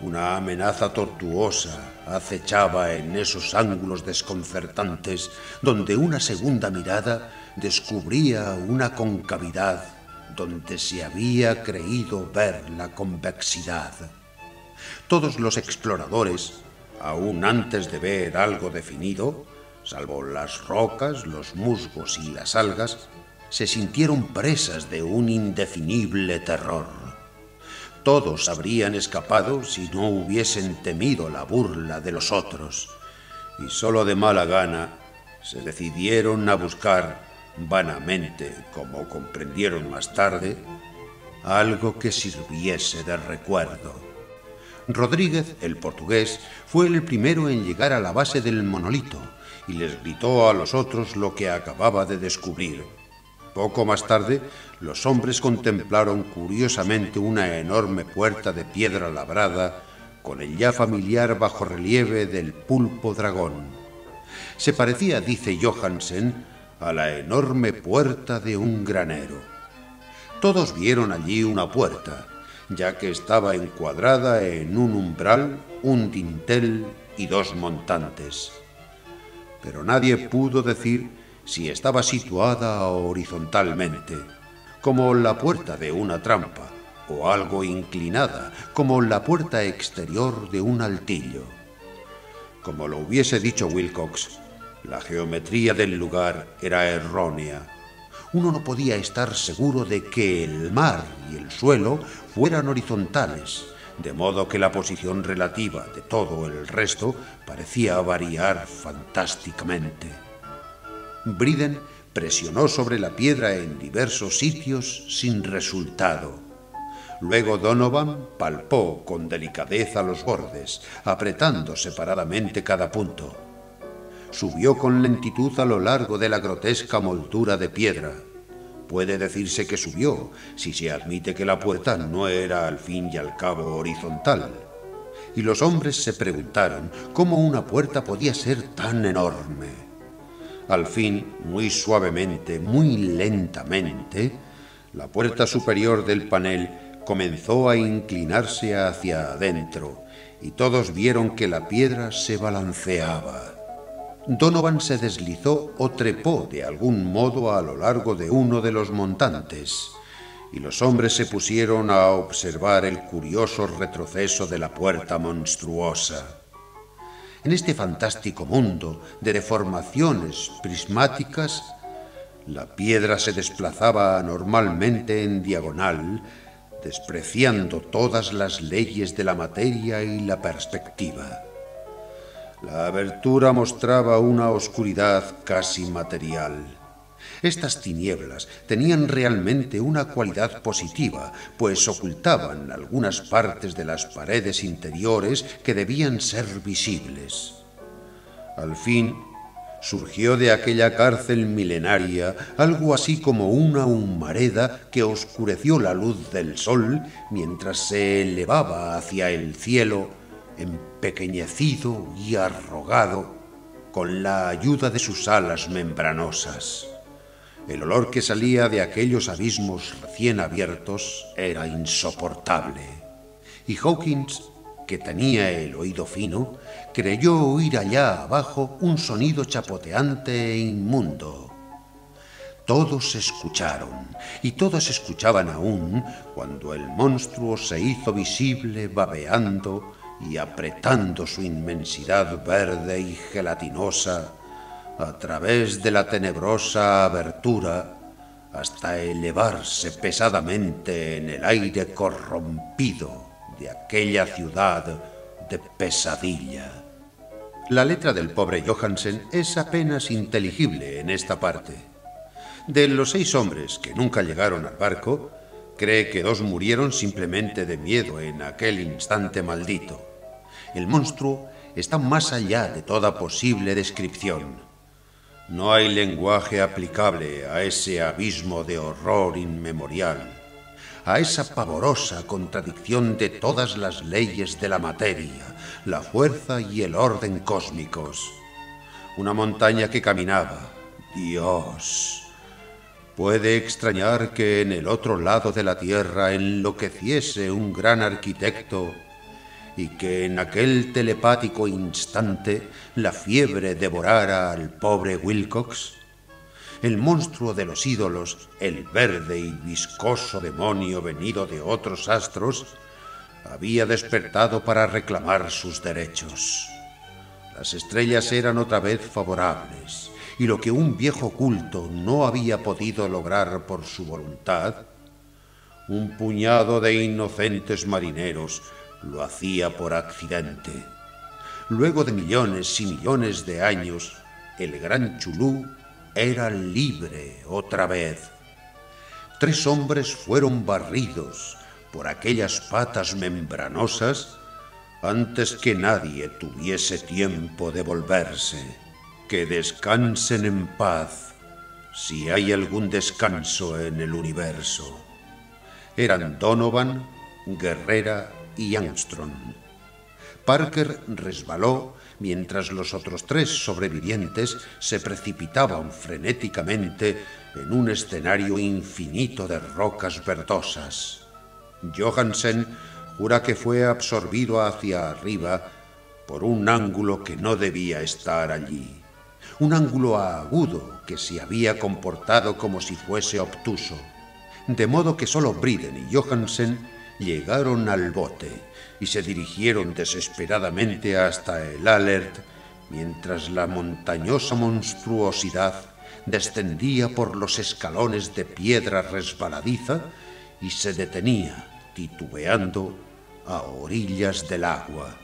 Una amenaza tortuosa acechaba en esos ángulos desconcertantes donde una segunda mirada descubría una concavidad donde se había creído ver la convexidad. Todos los exploradores, aún antes de ver algo definido, salvo las rocas, los musgos y las algas, se sintieron presas de un indefinible terror. Todos habrían escapado si no hubiesen temido la burla de los otros, y solo de mala gana se decidieron a buscar vanamente, como comprendieron más tarde, algo que sirviese de recuerdo. Rodríguez, el portugués, fue el primero en llegar a la base del monolito y les gritó a los otros lo que acababa de descubrir. Poco más tarde, los hombres contemplaron curiosamente una enorme puerta de piedra labrada con el ya familiar bajorrelieve del pulpo dragón. Se parecía, dice Johansen, a la enorme puerta de un granero. Todos vieron allí una puerta, ya que estaba encuadrada en un umbral, un dintel y dos montantes. Pero nadie pudo decir si estaba situada horizontalmente, como la puerta de una trampa, o algo inclinada, como la puerta exterior de un altillo. Como lo hubiese dicho Wilcox, la geometría del lugar era errónea. Uno no podía estar seguro de que el mar y el suelo fueran horizontales, de modo que la posición relativa de todo el resto parecía variar fantásticamente. Briden presionó sobre la piedra en diversos sitios sin resultado. Luego Donovan palpó con delicadeza los bordes, apretando separadamente cada punto. Subió con lentitud a lo largo de la grotesca moldura de piedra. Puede decirse que subió, si se admite que la puerta no era al fin y al cabo horizontal. Y los hombres se preguntaron cómo una puerta podía ser tan enorme. Al fin, muy suavemente, muy lentamente, la puerta superior del panel comenzó a inclinarse hacia adentro, y todos vieron que la piedra se balanceaba. Donovan se deslizó o trepó de algún modo a lo largo de uno de los montantes, y los hombres se pusieron a observar el curioso retroceso de la puerta monstruosa. En este fantástico mundo de deformaciones prismáticas, la piedra se desplazaba anormalmente en diagonal, despreciando todas las leyes de la materia y la perspectiva. La abertura mostraba una oscuridad casi material. Estas tinieblas tenían realmente una cualidad positiva, pues ocultaban algunas partes de las paredes interiores que debían ser visibles. Al fin, surgió de aquella cárcel milenaria algo así como una humareda que oscureció la luz del sol mientras se elevaba hacia el cielo, empequeñecido y arrogado, con la ayuda de sus alas membranosas. El olor que salía de aquellos abismos recién abiertos era insoportable, y Hawkins, que tenía el oído fino, creyó oír allá abajo un sonido chapoteante e inmundo. Todos escucharon, y todos escuchaban aún, cuando el monstruo se hizo visible babeando y apretando su inmensidad verde y gelatinosa a través de la tenebrosa abertura hasta elevarse pesadamente en el aire corrompido de aquella ciudad de pesadilla. La letra del pobre Johansen es apenas inteligible en esta parte. De los 6 hombres que nunca llegaron al barco, cree que 2 murieron simplemente de miedo en aquel instante maldito. El monstruo está más allá de toda posible descripción. No hay lenguaje aplicable a ese abismo de horror inmemorial, a esa pavorosa contradicción de todas las leyes de la materia, la fuerza y el orden cósmicos. Una montaña que caminaba. Dios. ¿Puede extrañar que en el otro lado de la tierra enloqueciese un gran arquitecto y que en aquel telepático instante la fiebre devorara al pobre Wilcox? El monstruo de los ídolos, el verde y viscoso demonio venido de otros astros, había despertado para reclamar sus derechos. Las estrellas eran otra vez favorables, y lo que un viejo culto no había podido lograr por su voluntad, un puñado de inocentes marineros lo hacía por accidente. Luego de millones y millones de años, el gran Chulú era libre otra vez. 3 hombres fueron barridos por aquellas patas membranosas antes que nadie tuviese tiempo de volverse. Que descansen en paz, si hay algún descanso en el universo. Eran Donovan, Guerrera y Armstrong. Parker resbaló mientras los otros 3 sobrevivientes se precipitaban frenéticamente en un escenario infinito de rocas verdosas. Johansen jura que fue absorbido hacia arriba por un ángulo que no debía estar allí. Un ángulo agudo que se había comportado como si fuese obtuso. de modo que solo Briden y Johansen llegaron al bote y se dirigieron desesperadamente hasta el Alert, mientras la montañosa monstruosidad descendía por los escalones de piedra resbaladiza y se detenía, titubeando, a orillas del agua.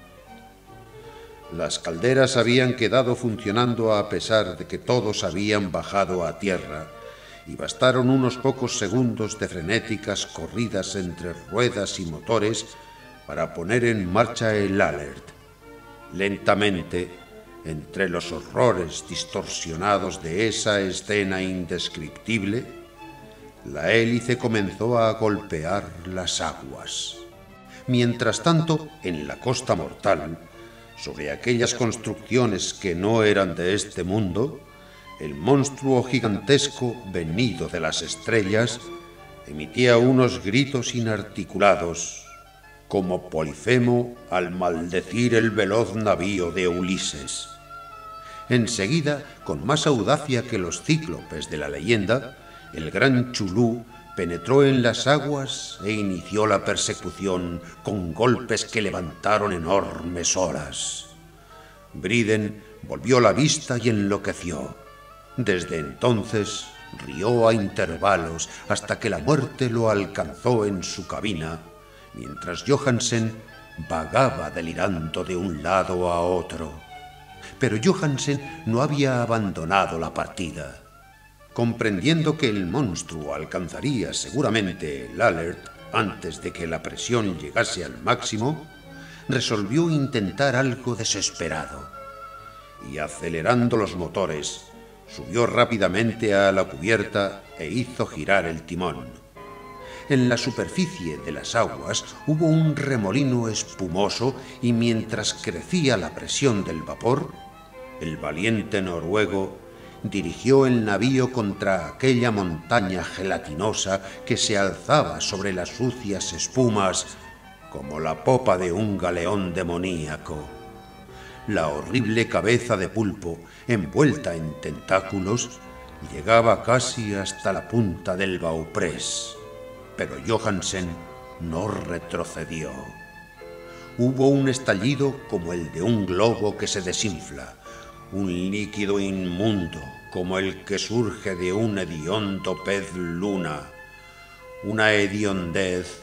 Las calderas habían quedado funcionando a pesar de que todos habían bajado a tierra, y bastaron unos pocos segundos de frenéticas corridas entre ruedas y motores para poner en marcha el Alert. Lentamente, entre los horrores distorsionados de esa escena indescriptible, la hélice comenzó a golpear las aguas. Mientras tanto, en la costa mortal, sobre aquellas construcciones que no eran de este mundo, el monstruo gigantesco venido de las estrellas emitía unos gritos inarticulados, como Polifemo al maldecir el veloz navío de Ulises. Enseguida, con más audacia que los cíclopes de la leyenda, el gran Chulú penetró en las aguas e inició la persecución con golpes que levantaron enormes olas. Briden volvió la vista y enloqueció. Desde entonces rió a intervalos hasta que la muerte lo alcanzó en su cabina, mientras Johansen vagaba delirando de un lado a otro. Pero Johansen no había abandonado la partida. Comprendiendo que el monstruo alcanzaría seguramente el Alert antes de que la presión llegase al máximo, resolvió intentar algo desesperado. Y acelerando los motores, subió rápidamente a la cubierta e hizo girar el timón. En la superficie de las aguas hubo un remolino espumoso y mientras crecía la presión del vapor, el valiente noruego dirigió el navío contra aquella montaña gelatinosa que se alzaba sobre las sucias espumas como la popa de un galeón demoníaco. La horrible cabeza de pulpo, envuelta en tentáculos, llegaba casi hasta la punta del bauprés, pero Johansen no retrocedió. Hubo un estallido como el de un globo que se desinfla, un líquido inmundo como el que surge de un hediondo pez luna, una hediondez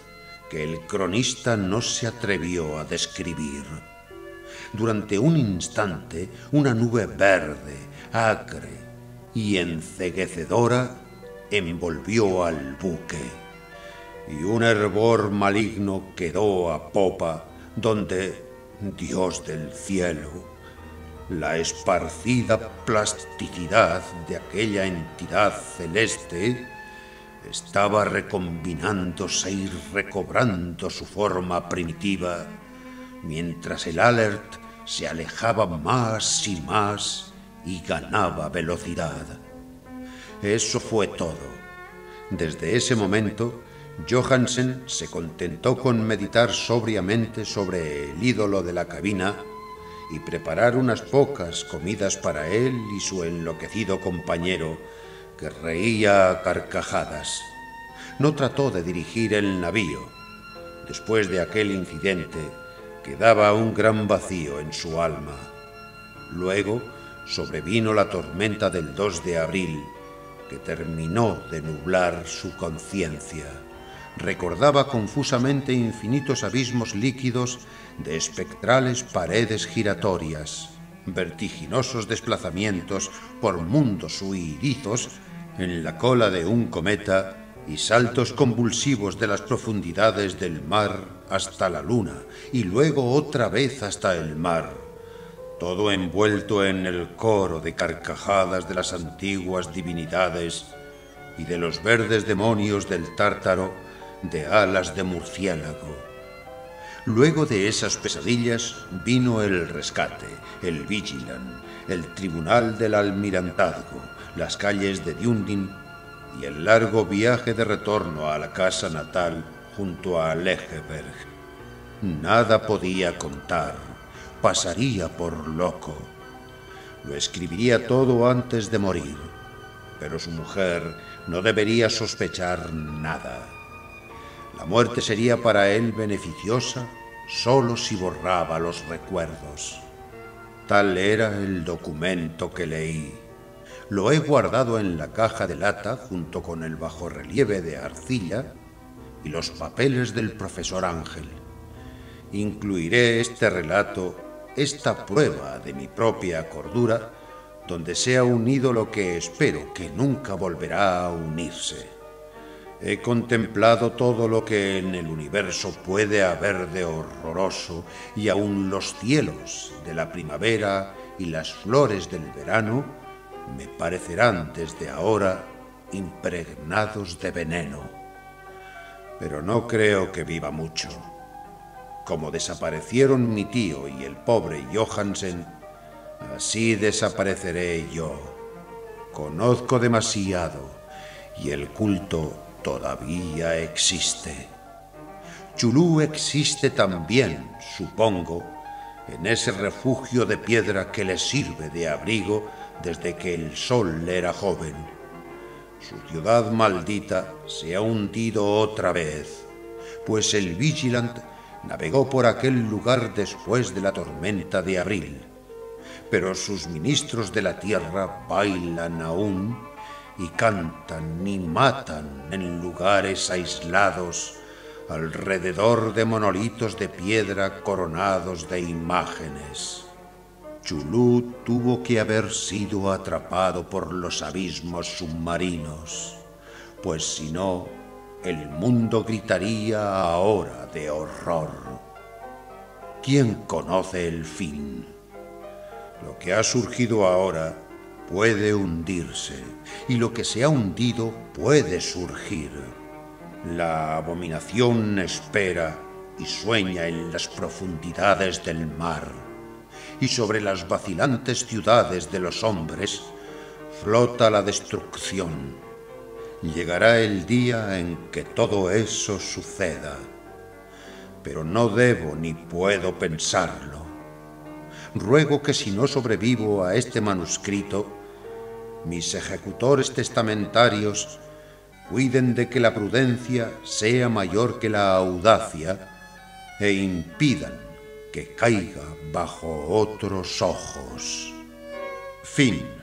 que el cronista no se atrevió a describir. Durante un instante, una nube verde, acre y enceguecedora envolvió al buque, y un hervor maligno quedó a popa donde, Dios del cielo, la esparcida plasticidad de aquella entidad celeste estaba recombinándose y recobrando su forma primitiva, mientras el Alert se alejaba más y más y ganaba velocidad. Eso fue todo. Desde ese momento, Johansen se contentó con meditar sobriamente sobre el ídolo de la cabina y preparar unas pocas comidas para él y su enloquecido compañero, que reía a carcajadas. No trató de dirigir el navío. Después de aquel incidente, quedaba un gran vacío en su alma. Luego sobrevino la tormenta del 2 de abril, que terminó de nublar su conciencia. Recordaba confusamente infinitos abismos líquidos de espectrales paredes giratorias, vertiginosos desplazamientos por mundos huidizos en la cola de un cometa y saltos convulsivos de las profundidades del mar hasta la luna y luego otra vez hasta el mar, todo envuelto en el coro de carcajadas de las antiguas divinidades y de los verdes demonios del Tártaro de alas de murciélago. Luego de esas pesadillas vino el rescate, el Vigilant, el tribunal del almirantazgo, las calles de Dundee y el largo viaje de retorno a la casa natal junto a Legeberg. Nada podía contar, pasaría por loco. Lo escribiría todo antes de morir, pero su mujer no debería sospechar nada. La muerte sería para él beneficiosa solo si borraba los recuerdos. Tal era el documento que leí. Lo he guardado en la caja de lata junto con el bajorrelieve de arcilla y los papeles del profesor Ángel. Incluiré este relato, esta prueba de mi propia cordura, donde se ha unido lo que espero que nunca volverá a unirse. He contemplado todo lo que en el universo puede haber de horroroso, y aun los cielos de la primavera y las flores del verano me parecerán desde ahora impregnados de veneno. Pero no creo que viva mucho. Como desaparecieron mi tío y el pobre Johansen, así desapareceré yo. Conozco demasiado y el culto todavía existe. Chulú existe también, supongo, en ese refugio de piedra que le sirve de abrigo desde que el sol era joven. Su ciudad maldita se ha hundido otra vez, pues el Vigilant navegó por aquel lugar después de la tormenta de abril. Pero sus ministros de la tierra bailan aún y cantan y matan en lugares aislados alrededor de monolitos de piedra coronados de imágenes. Chulú tuvo que haber sido atrapado por los abismos submarinos, pues si no, el mundo gritaría ahora de horror. ¿Quién conoce el fin? Lo que ha surgido ahora puede hundirse, y lo que se ha hundido puede surgir. La abominación espera y sueña en las profundidades del mar, y sobre las vacilantes ciudades de los hombres flota la destrucción. Llegará el día en que todo eso suceda, pero no debo ni puedo pensarlo. Ruego que si no sobrevivo a este manuscrito, mis ejecutores testamentarios cuiden de que la prudencia sea mayor que la audacia e impidan que caiga bajo otros ojos. Fin.